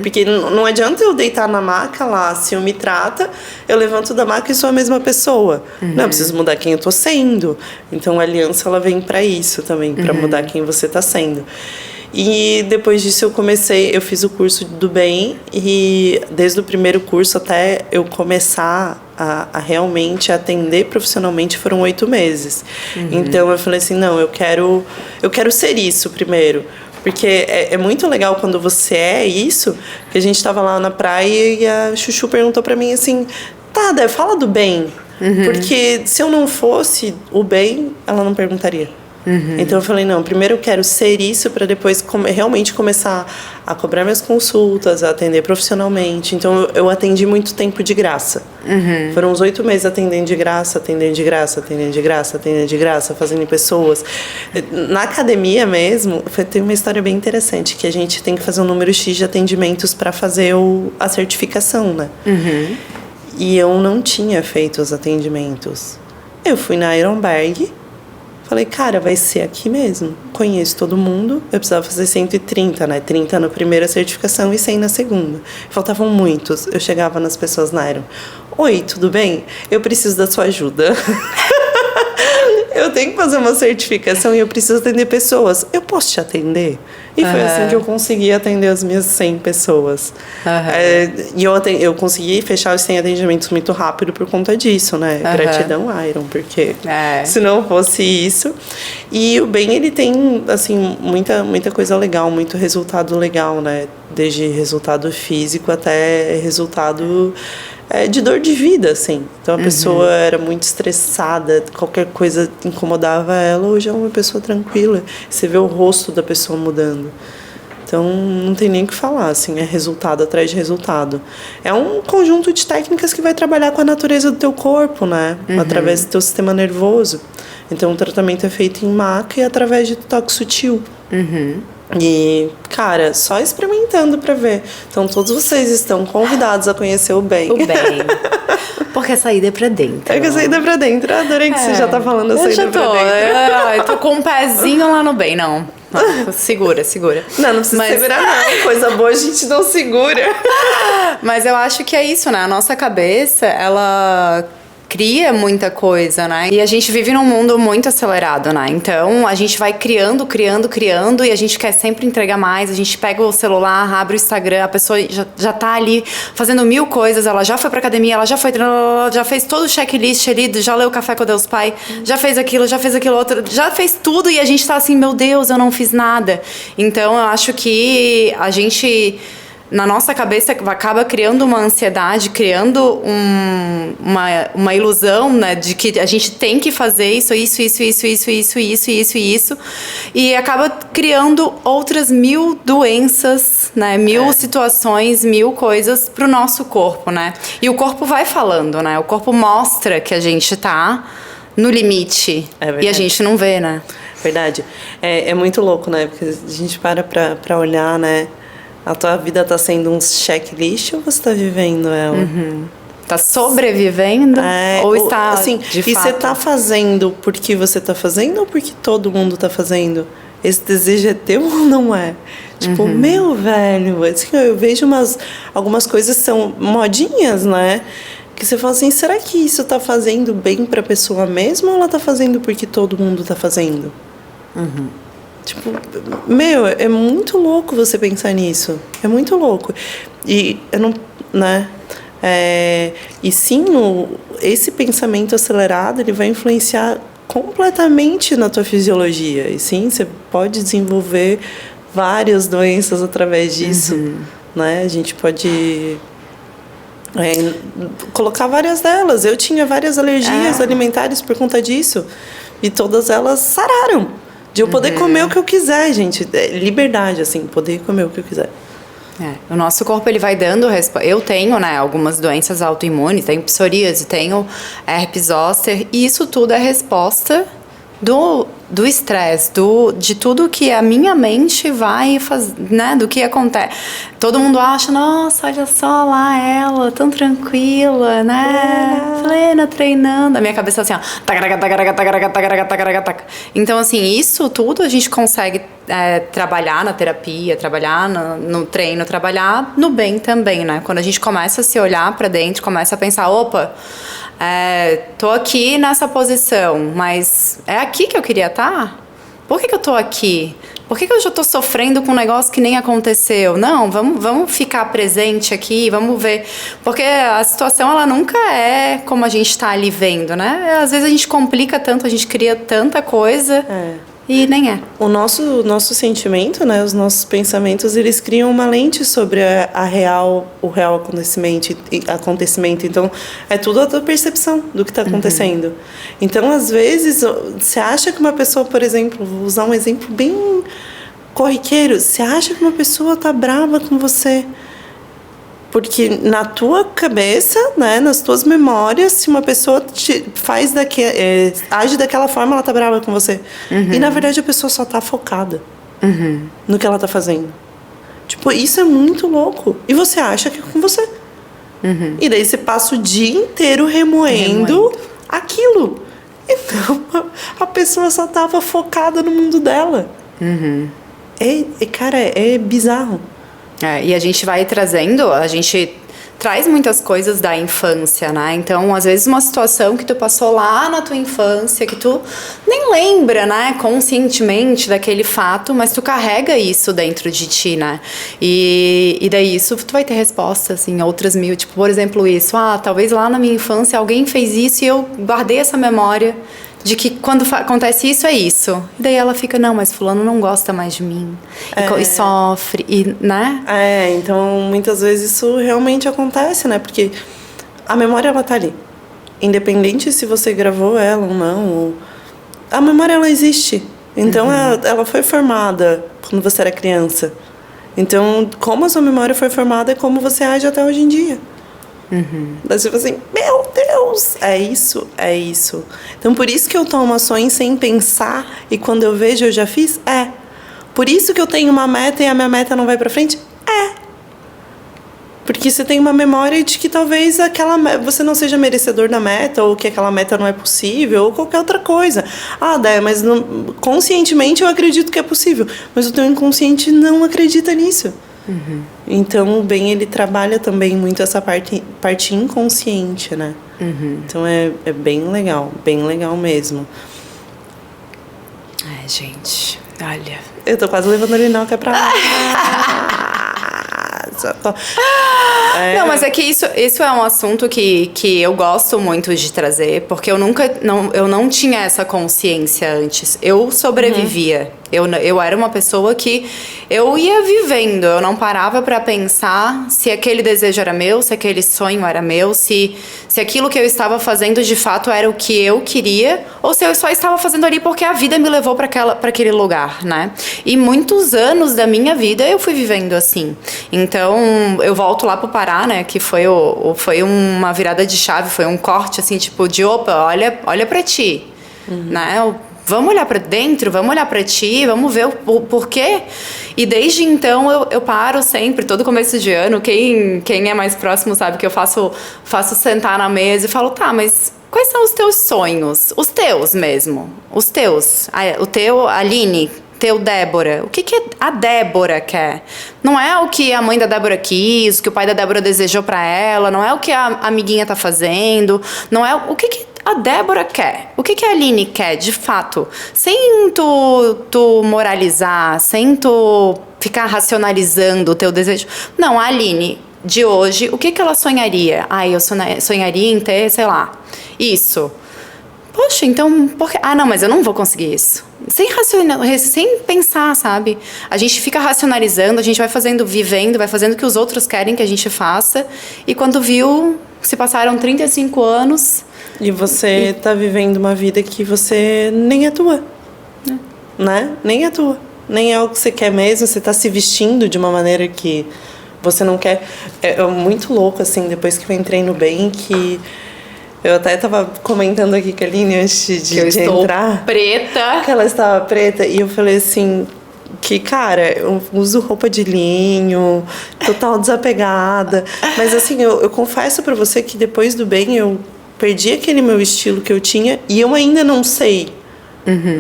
Porque não adianta eu deitar na maca lá, se eu me trata, eu levanto da maca e sou a mesma pessoa. Não, eu preciso mudar quem eu tô sendo. Então a aliança, ela vem para isso também, para mudar quem você tá sendo. E depois disso eu fiz o curso do bem e desde o primeiro curso até eu começar a realmente atender profissionalmente foram 8 meses. Então eu falei assim, não, eu quero ser isso primeiro. Porque é muito legal quando você é isso, que a gente tava lá na praia e a Chuchu perguntou pra mim assim, tá, Dé, fala do bem. Porque se eu não fosse o bem, ela não perguntaria. Então eu falei, não, primeiro eu quero ser isso para depois realmente começar a cobrar minhas consultas, a atender profissionalmente. Então eu atendi muito tempo de graça. Foram uns 8 meses atendendo de graça, atendendo de graça, atendendo de graça, atendendo de graça, fazendo em pessoas. Na academia mesmo, tem uma história bem interessante, que a gente tem que fazer um número X de atendimentos para fazer a certificação, né? E eu não tinha feito os atendimentos. Eu fui na Ironberg, falei, cara, vai ser aqui mesmo. Conheço todo mundo. Eu precisava fazer 130, né? 30 na primeira certificação e 100 na segunda. Faltavam muitos. Eu chegava nas pessoas na Iron. Oi, tudo bem? Eu preciso da sua ajuda. Eu tenho que fazer uma certificação e eu preciso atender pessoas. Eu posso te atender? E foi assim que eu consegui atender as minhas 100 pessoas. E eu consegui fechar os 100 atendimentos muito rápido por conta disso, né? Gratidão, Iron, porque se não fosse isso... E o bem, ele tem, assim, muita coisa legal, muito resultado legal, né? Desde resultado físico até resultado... de dor de vida, assim. Então, a pessoa era muito estressada, qualquer coisa incomodava ela. Hoje é uma pessoa tranquila. Você vê o rosto da pessoa mudando. Então, não tem nem o que falar, assim. É resultado atrás de resultado. É um conjunto de técnicas que vai trabalhar com a natureza do teu corpo, né? Através do teu sistema nervoso. Então, o tratamento é feito em maca e através de toque sutil. E, cara, só experimentando pra ver. Então, todos vocês estão convidados a conhecer o bem. O bem. Porque a saída é pra dentro. É que a saída é pra dentro. Eu adorei que você já tá falando a saída pra dentro. Eu tô com um pezinho lá no bem, não. Segura. Não precisa segurar, não. Coisa boa a gente não segura. Mas eu acho que é isso, né? A nossa cabeça, ela... cria muita coisa, né? E a gente vive num mundo muito acelerado, né? Então, a gente vai criando e a gente quer sempre entregar mais. A gente pega o celular, abre o Instagram, a pessoa já tá ali fazendo 1000 coisas. Ela já foi pra academia, ela já foi... já fez todo o checklist ali, já leu o Café com Deus Pai, já fez aquilo outro, já fez tudo e a gente tá assim, meu Deus, eu não fiz nada. Então, eu acho que a gente... na nossa cabeça acaba criando uma ansiedade, criando uma ilusão, né, de que a gente tem que fazer isso, e acaba criando outras 1000 doenças, né, 1000 situações, 1000 coisas pro nosso corpo, né? E o corpo vai falando, né? O corpo mostra que a gente tá no limite e a gente não vê, né? Verdade. É muito louco, né? Porque a gente pra olhar, né? A tua vida tá sendo um checklist ou você tá vivendo ela? Tá sobrevivendo ou está assim, de fato? E você tá fazendo porque você tá fazendo ou porque todo mundo tá fazendo? Esse desejo é teu ou não é? Tipo, meu velho, assim, eu vejo algumas coisas que são modinhas, né? Que você fala assim, será que isso tá fazendo bem pra pessoa mesmo ou ela tá fazendo porque todo mundo tá fazendo? Tipo, meu, é muito louco você pensar nisso. É muito louco. E eu não, né? E sim, esse pensamento acelerado, ele vai influenciar completamente na tua fisiologia. E sim, você pode desenvolver várias doenças através disso, né? A gente pode colocar várias delas. Eu tinha várias alergias alimentares por conta disso. E todas elas sararam. De eu poder comer o que eu quiser, gente. Liberdade, assim, poder comer o que eu quiser. O nosso corpo, ele vai dando resposta. Eu tenho, né, algumas doenças autoimunes, tenho psoríase, tenho herpes zoster, e isso tudo é resposta do estresse, de tudo que a minha mente vai fazer, né, do que acontece. Todo mundo acha, nossa, olha só lá ela, tão tranquila, né, plena, treinando. A minha cabeça assim, ó, então assim, isso tudo a gente consegue trabalhar na terapia, trabalhar no treino, trabalhar no bem também, né, quando a gente começa a se olhar pra dentro, começa a pensar, opa, tô aqui nessa posição, mas é aqui que eu queria estar? Por que eu tô aqui? Por que eu já tô sofrendo com um negócio que nem aconteceu? Não, vamos ficar presente aqui, vamos ver. Porque a situação, ela nunca é como a gente tá ali vendo, né? Às vezes a gente complica tanto, a gente cria tanta coisa e nem é. O nosso sentimento, né? Os nossos pensamentos, eles criam uma lente sobre o real acontecimento. Então, é tudo a tua percepção do que está acontecendo. Então, às vezes, você acha que uma pessoa, por exemplo, vou usar um exemplo bem corriqueiro, você acha que uma pessoa tá brava com você porque na tua cabeça, né, nas tuas memórias, se uma pessoa age daquela forma, ela tá brava com você. E na verdade a pessoa só tá focada no que ela tá fazendo. Tipo, isso é muito louco. E você acha que é com você. E daí você passa o dia inteiro remoendo aquilo. Então a pessoa só tava focada no mundo dela. Cara, é bizarro. E a gente vai trazendo, a gente traz muitas coisas da infância, né? Então, às vezes, uma situação que tu passou lá na tua infância, que tu nem lembra, né, conscientemente daquele fato, mas tu carrega isso dentro de ti, né? E daí isso tu vai ter respostas em outras mil. Tipo, por exemplo, isso. Talvez lá na minha infância alguém fez isso e eu guardei essa memória de que quando acontece isso, é isso. E daí ela fica, não, mas fulano não gosta mais de mim. E sofre, né? Então muitas vezes isso realmente acontece, né? Porque a memória, ela tá ali. Independente se você gravou ela ou não, a memória, ela existe. Então ela foi formada quando você era criança. Então, como a sua memória foi formada é como você age até hoje em dia. Mas tipo assim, meu Deus, é isso. Então por isso que eu tomo ações sem pensar e quando eu vejo eu já fiz? Por isso que eu tenho uma meta e a minha meta não vai pra frente? Porque você tem uma memória de que talvez você não seja merecedor da meta ou que aquela meta não é possível ou qualquer outra coisa. Dé, mas conscientemente eu acredito que é possível, mas o teu inconsciente não acredita nisso. Então o bem, ele trabalha também muito essa parte inconsciente, né? Então é bem legal mesmo. Gente, olha, eu tô quase levando a Linoca pra lá. Não, mas é que isso é um assunto que eu gosto muito de trazer, porque eu não tinha essa consciência antes. Eu sobrevivia. Eu era uma pessoa que eu ia vivendo, eu não parava pra pensar se aquele desejo era meu, se aquele sonho era meu, se aquilo que eu estava fazendo de fato era o que eu queria, ou se eu só estava fazendo ali porque a vida me levou pra aquele lugar, né? E muitos anos da minha vida eu fui vivendo assim. Então, eu volto lá pro Pará, né, que foi uma virada de chave, foi um corte assim, tipo, de opa, olha pra ti, né? Vamos olhar para dentro, vamos olhar para ti, vamos ver o porquê. E desde então eu paro sempre, todo começo de ano, quem é mais próximo sabe que eu faço sentar na mesa e falo, tá, mas quais são os teus sonhos? Os teus mesmo, os teus. O teu, Aline, teu Débora. O que a Débora quer? Não é o que a mãe da Débora quis, o que o pai da Débora desejou para ela, não é o que a amiguinha tá fazendo, não é o que a Débora quer. O que a Aline quer, de fato? Sem tu moralizar, sem tu ficar racionalizando o teu desejo. Não, a Aline de hoje, o que ela sonharia? Eu sonharia em ter, sei lá, isso. Poxa, então, por que? Não, mas eu não vou conseguir isso. Sem pensar, sabe? A gente fica racionalizando, a gente vai vivendo, vai fazendo o que os outros querem que a gente faça. E quando viu, se passaram 35 anos... E você tá vivendo uma vida que você nem é tua. Né? Nem é tua. Nem é o que você quer mesmo. Você tá se vestindo de uma maneira que você não quer. É muito louco, assim, depois que eu entrei no bem, que... Eu até tava comentando aqui com a Aline antes de entrar. Preta. Que ela estava preta. E eu falei assim... Que, cara, eu uso roupa de linho, total desapegada. Mas, assim, eu confesso pra você que depois do bem eu perdi aquele meu estilo que eu tinha e eu ainda não sei.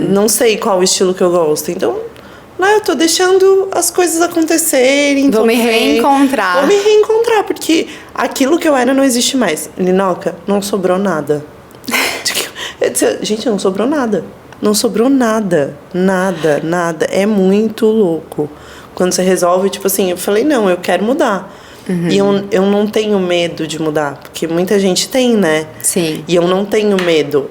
Não sei qual o estilo que eu gosto. Então, eu tô deixando as coisas acontecerem. Vou me reencontrar. Porque aquilo que eu era não existe mais. Linoca, não sobrou nada. Gente, não sobrou nada. não sobrou nada. Nada, nada. É muito louco. Quando você resolve, tipo assim, eu falei, não, eu quero mudar. E eu não tenho medo de mudar, porque muita gente tem, né? Sim. E eu não tenho medo,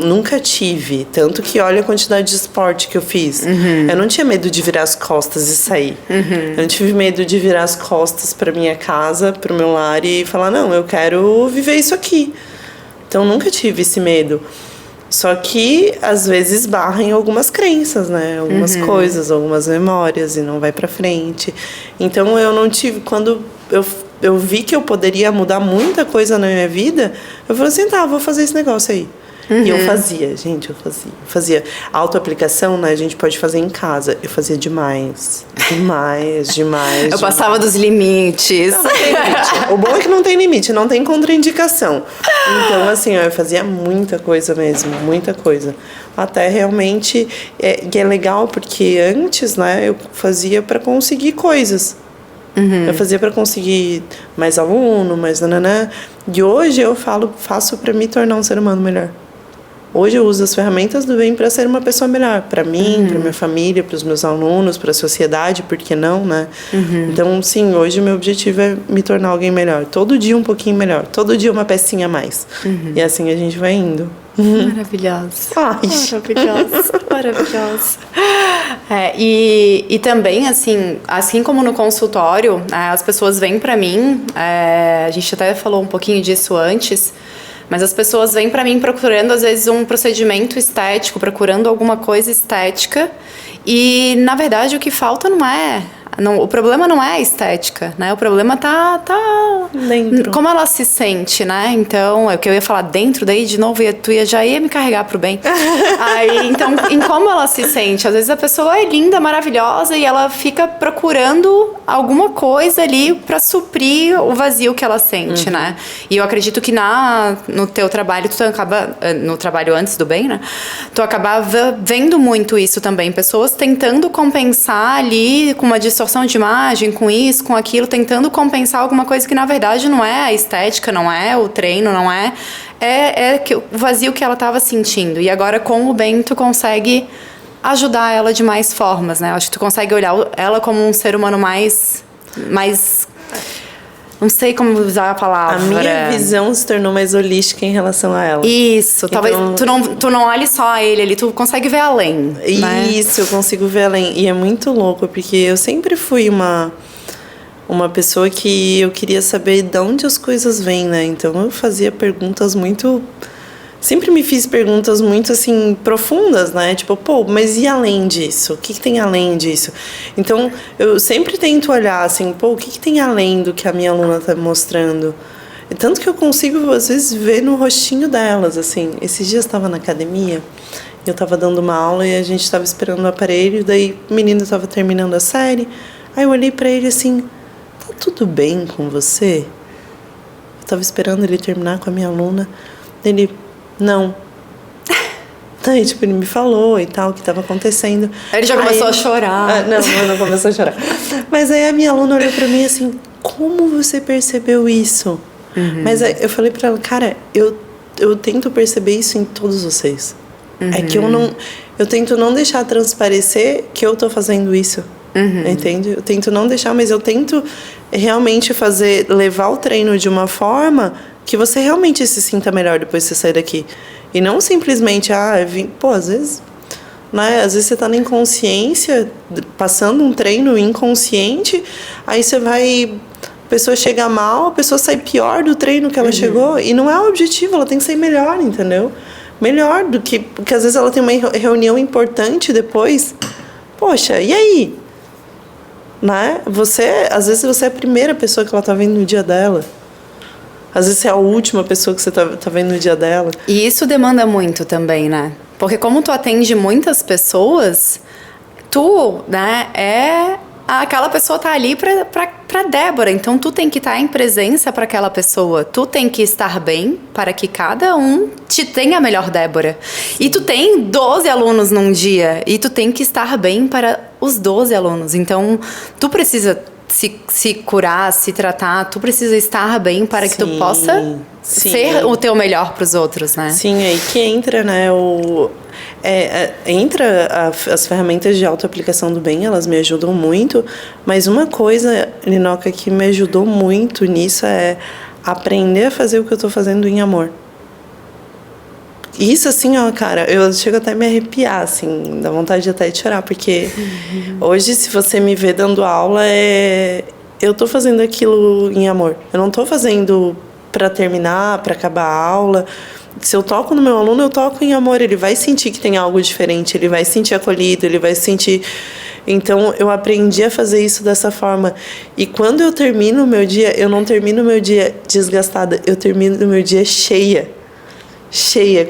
nunca tive. Tanto que olha a quantidade de esporte que eu fiz. Eu não tinha medo de virar as costas e sair. Eu não tive medo de virar as costas pra minha casa, pro meu lar e falar, não, eu quero viver isso aqui. Então nunca tive esse medo. Só que às vezes barra em algumas crenças, né? Algumas coisas, algumas memórias e não vai pra frente. Então eu não tive, quando eu vi que eu poderia mudar muita coisa na minha vida, eu falei assim, tá, vou fazer esse negócio aí. E eu fazia, gente, eu fazia. Autoaplicação, né, a gente pode fazer em casa. Eu fazia demais. Eu passava dos limites. Não tem limite. O bom é que não tem limite, não tem contraindicação. Então, assim, eu fazia muita coisa mesmo, muita coisa. Até realmente, e é legal porque antes, né, eu fazia para conseguir coisas. Eu fazia para conseguir mais aluno, mais nananã. E hoje eu faço para me tornar um ser humano melhor. Hoje eu uso as ferramentas do bem para ser uma pessoa melhor. Para mim, para minha família, para os meus alunos, para a sociedade, por que não, né? Então, sim, hoje o meu objetivo é me tornar alguém melhor. Todo dia um pouquinho melhor. Todo dia uma pecinha a mais. E assim a gente vai indo. Maravilhosa. Ai. Maravilhosa. E também, assim como no consultório, as pessoas vêm pra mim, a gente até falou um pouquinho disso antes, mas as pessoas vêm pra mim procurando, às vezes, um procedimento estético, procurando alguma coisa estética, e, na verdade, o que falta não é... o problema não é a estética, né? O problema tá dentro. Como ela se sente, né? Então, é o que eu ia falar dentro, daí de novo já ia me carregar pro bem. Aí, então, em como ela se sente. Às vezes a pessoa é linda, maravilhosa e ela fica procurando alguma coisa ali pra suprir o vazio que ela sente, né? E eu acredito que no teu trabalho, tu acaba, no trabalho antes do bem, né? Tu acabava vendo muito isso também. Pessoas tentando compensar ali com uma distorção de imagem, com isso, com aquilo, tentando compensar alguma coisa que na verdade não é a estética, não é o treino, não é o vazio que ela estava sentindo. E agora com o bem tu consegue ajudar ela de mais formas, né? Acho que tu consegue olhar ela como um ser humano mais não sei como usar a palavra. A minha visão se tornou mais holística em relação a ela. Isso, então, talvez tu não olhe só a ele ali, tu consegue ver além. Isso, né? Eu consigo ver além. E é muito louco, porque eu sempre fui uma pessoa que eu queria saber de onde as coisas vêm, né? Então eu fazia perguntas muito... Sempre me fiz perguntas muito, assim, profundas, né? Tipo, mas e além disso? O que tem além disso? Então, eu sempre tento olhar, assim, o que tem além do que a minha aluna tá me mostrando? E tanto que eu consigo, às vezes, ver no rostinho delas, assim. Esses dias eu estava na academia, eu estava dando uma aula e a gente estava esperando o aparelho, daí o menino estava terminando a série. Aí eu olhei para ele assim, tá tudo bem com você? Eu estava esperando ele terminar com a minha aluna. Ele... Não. Aí, tipo, ele me falou e tal, o que estava acontecendo. Ele já começou a chorar. Não começou a chorar. Mas aí a minha aluna olhou pra mim assim, como você percebeu isso? Mas aí eu falei pra ela, cara, eu tento perceber isso em todos vocês. É que eu tento não deixar transparecer que eu tô fazendo isso. Entende? Eu tento não deixar, mas eu tento realmente levar o treino de uma forma que você realmente se sinta melhor depois de você sair daqui. E não simplesmente, às vezes, né? Às vezes você tá na inconsciência, passando um treino inconsciente, aí você vai... A pessoa chega mal, a pessoa sai pior do treino que ela chegou, e não é o objetivo, ela tem que sair melhor, entendeu? Melhor do que... Porque às vezes ela tem uma reunião importante depois. Poxa, e aí? Né? Às vezes você é a primeira pessoa que ela tá vendo no dia dela. Às vezes você é a última pessoa que você tá vendo no dia dela. E isso demanda muito também, né? Porque como tu atende muitas pessoas, tu, né, aquela pessoa tá ali pra Débora. Então, tu tem que estar em presença para aquela pessoa. Tu tem que estar bem para que cada um te tenha a melhor Débora. Sim. E tu tem 12 alunos num dia. E tu tem que estar bem para os 12 alunos. Então, tu precisa se curar, se tratar, tu precisa estar bem para que tu possa ser o teu melhor para os outros, né? Sim, aí que entra, né, as ferramentas de autoaplicação do bem, elas me ajudam muito, mas uma coisa, Linoca, que me ajudou muito nisso é aprender a fazer o que eu tô fazendo em amor. Isso, assim, ó, cara, eu chego até a me arrepiar, assim, dá vontade até de chorar, porque hoje, se você me vê dando aula, eu tô fazendo aquilo em amor. Eu não tô fazendo para terminar, para acabar a aula. Se eu toco no meu aluno, eu toco em amor. Ele vai sentir que tem algo diferente, ele vai se sentir acolhido, ele vai se sentir... Então, eu aprendi a fazer isso dessa forma. E quando eu termino o meu dia, eu não termino o meu dia desgastada, eu termino o meu dia cheia,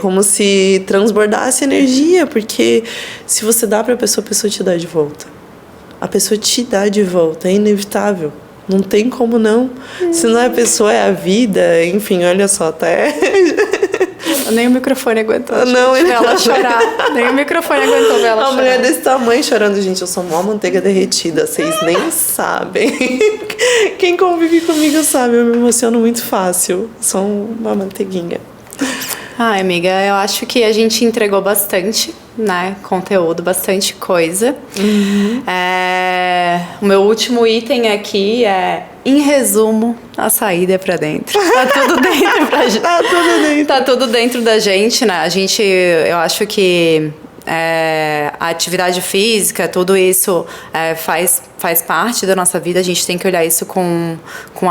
como se transbordasse energia, porque se você dá para a pessoa te dá de volta. A pessoa te dá de volta, é inevitável. Não tem como não. Se não é a pessoa, é a vida. Enfim, olha só, até... Nem o microfone aguentou. Não, ele ela chorar. Nem o microfone aguentou ela chorar. Uma mulher desse tamanho chorando. Gente, eu sou mó manteiga derretida. Vocês nem sabem. Quem convive comigo sabe. Eu me emociono muito fácil. Sou uma manteiguinha. Ai, amiga, eu acho que a gente entregou bastante, né? Conteúdo, bastante coisa. O meu último item aqui é, em resumo, a saída é pra dentro. Tá tudo dentro pra gente. Tá tudo dentro. Tá tudo dentro da gente, né? Eu acho que a atividade física, tudo isso faz parte da nossa vida. A gente tem que olhar isso com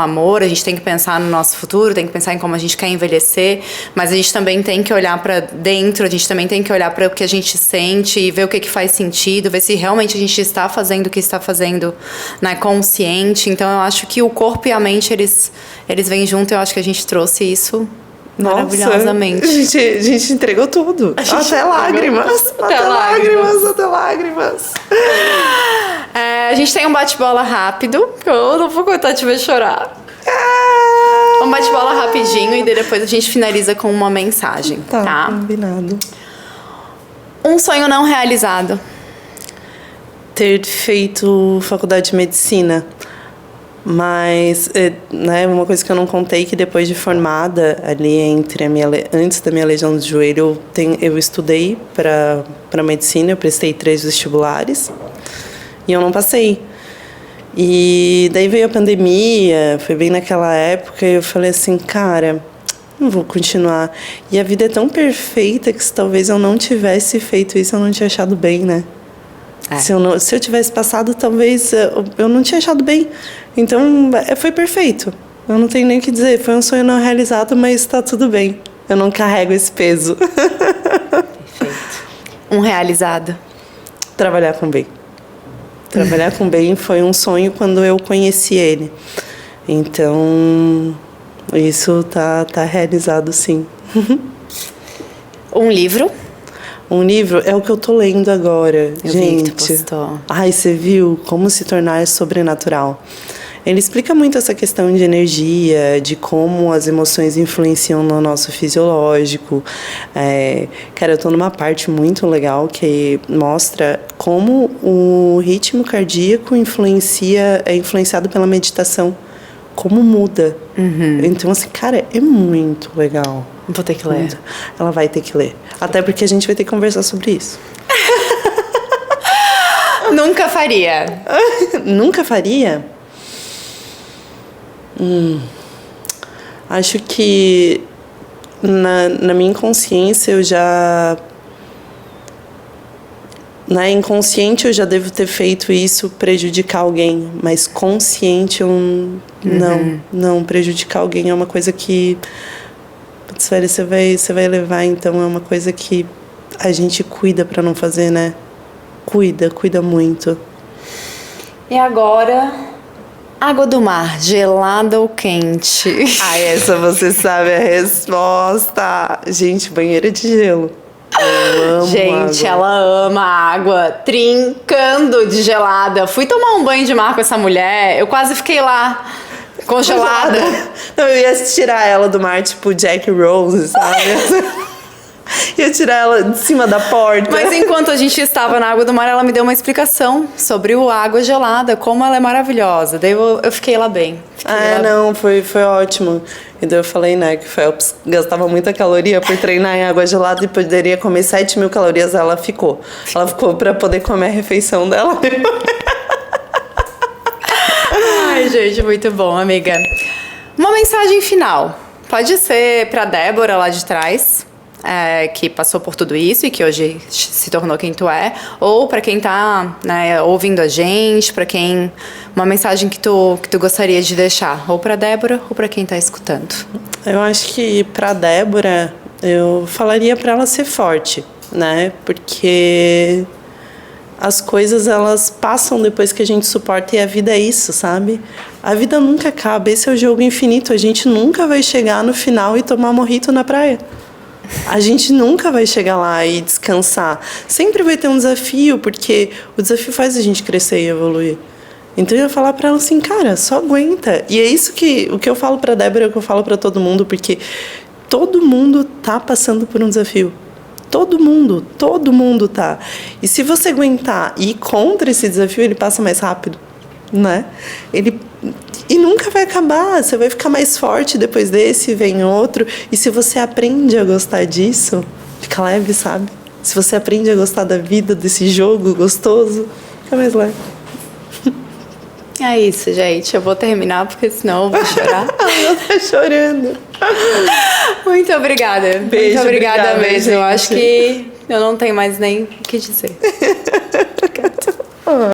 amor, a gente tem que pensar no nosso futuro, tem que pensar em como a gente quer envelhecer, mas a gente também tem que olhar para dentro, a gente também tem que olhar para o que a gente sente e ver o que faz sentido, ver se realmente a gente está fazendo o que está fazendo, né, consciente. Então eu acho que o corpo e a mente, eles vêm junto. Eu acho que a gente trouxe isso maravilhosamente. A gente entregou tudo. Até lágrimas. Até lágrimas. A gente tem um bate-bola rápido. Eu não vou contar te ver chorar. Um bate-bola rapidinho e depois a gente finaliza com uma mensagem. Tá? Combinado. Um sonho não realizado. Ter feito faculdade de medicina. Mas, né, uma coisa que eu não contei, que depois de formada, ali antes da minha lesão do joelho, eu estudei para medicina, eu prestei 3 vestibulares e eu não passei. E daí veio a pandemia, foi bem naquela época, e eu falei assim, cara, não vou continuar. E a vida é tão perfeita que se talvez eu não tivesse feito isso, eu não tinha achado bem, né? Se eu tivesse passado, talvez eu não tinha achado bem. Então, foi perfeito. Eu não tenho nem o que dizer. Foi um sonho não realizado, mas está tudo bem. Eu não carrego esse peso. Perfeito. Um realizado. Trabalhar com bem. Trabalhar com bem foi um sonho quando eu conheci ele. Então, isso tá realizado, sim. Um livro. Um livro é o que eu tô lendo agora, eu gente. Vi que tu postou. Ai, você viu? Como se tornar sobrenatural. Ele explica muito essa questão de energia, de como as emoções influenciam no nosso fisiológico. Cara, eu tô numa parte muito legal que mostra como o ritmo cardíaco é influenciado pela meditação. Como muda. Então, assim, cara, é muito legal. Vou ter que ler. Ela vai ter que ler. Até porque a gente vai ter que conversar sobre isso. Nunca faria. Nunca faria? Acho que na minha inconsciência eu já... Na inconsciente eu já devo ter feito isso, prejudicar alguém, mas consciente eu não prejudicar alguém é uma coisa que você vai levar, então é uma coisa que a gente cuida pra não fazer, né? Cuida muito. E agora, água do mar, gelada ou quente? Essa você sabe a resposta. Gente, banheira de gelo. Gente, ela ama água, trincando de gelada. Fui tomar um banho de mar com essa mulher, eu quase fiquei lá, congelada. Não, eu ia tirar ela do mar, tipo Jack Rose, sabe? Ia tirar ela de cima da porta. Mas enquanto a gente estava na água do mar, ela me deu uma explicação sobre o água gelada, como ela é maravilhosa. Daí eu fiquei lá bem. Não, foi ótimo. E daí eu falei, né, que o Phelps gastava muita caloria por treinar em água gelada e poderia comer 7.000 calorias. Ela ficou pra poder comer a refeição dela. Ai, gente, muito bom, amiga. Uma mensagem final. Pode ser pra Débora lá de trás, que passou por tudo isso e que hoje se tornou quem tu é, ou pra quem tá, né, ouvindo a gente, pra quem... Uma mensagem que tu gostaria de deixar, ou pra Débora, ou pra quem tá escutando. Eu acho que pra Débora, eu falaria pra ela ser forte, né? Porque as coisas, elas passam depois que a gente suporta, e a vida é isso, sabe? A vida nunca acaba, esse é o jogo infinito. A gente nunca vai chegar no final e tomar mojito na praia. A gente nunca vai chegar lá e descansar. Sempre vai ter um desafio, porque o desafio faz a gente crescer e evoluir. Então eu ia falar pra ela assim, cara, só aguenta. E é isso o que eu falo pra Débora, é o que eu falo pra todo mundo, porque todo mundo tá passando por um desafio. Todo mundo tá. E se você aguentar e ir contra esse desafio, ele passa mais rápido, né? E nunca vai acabar, você vai ficar mais forte depois desse, vem outro. E se você aprende a gostar disso, fica leve, sabe? Se você aprende a gostar da vida, desse jogo gostoso, fica mais leve. É isso, gente. Eu vou terminar, porque senão eu vou chorar. Ela tá chorando. Muito obrigada. Beijo, muito obrigada mesmo. gente. Eu acho que eu não tenho mais nem o que dizer. Obrigada.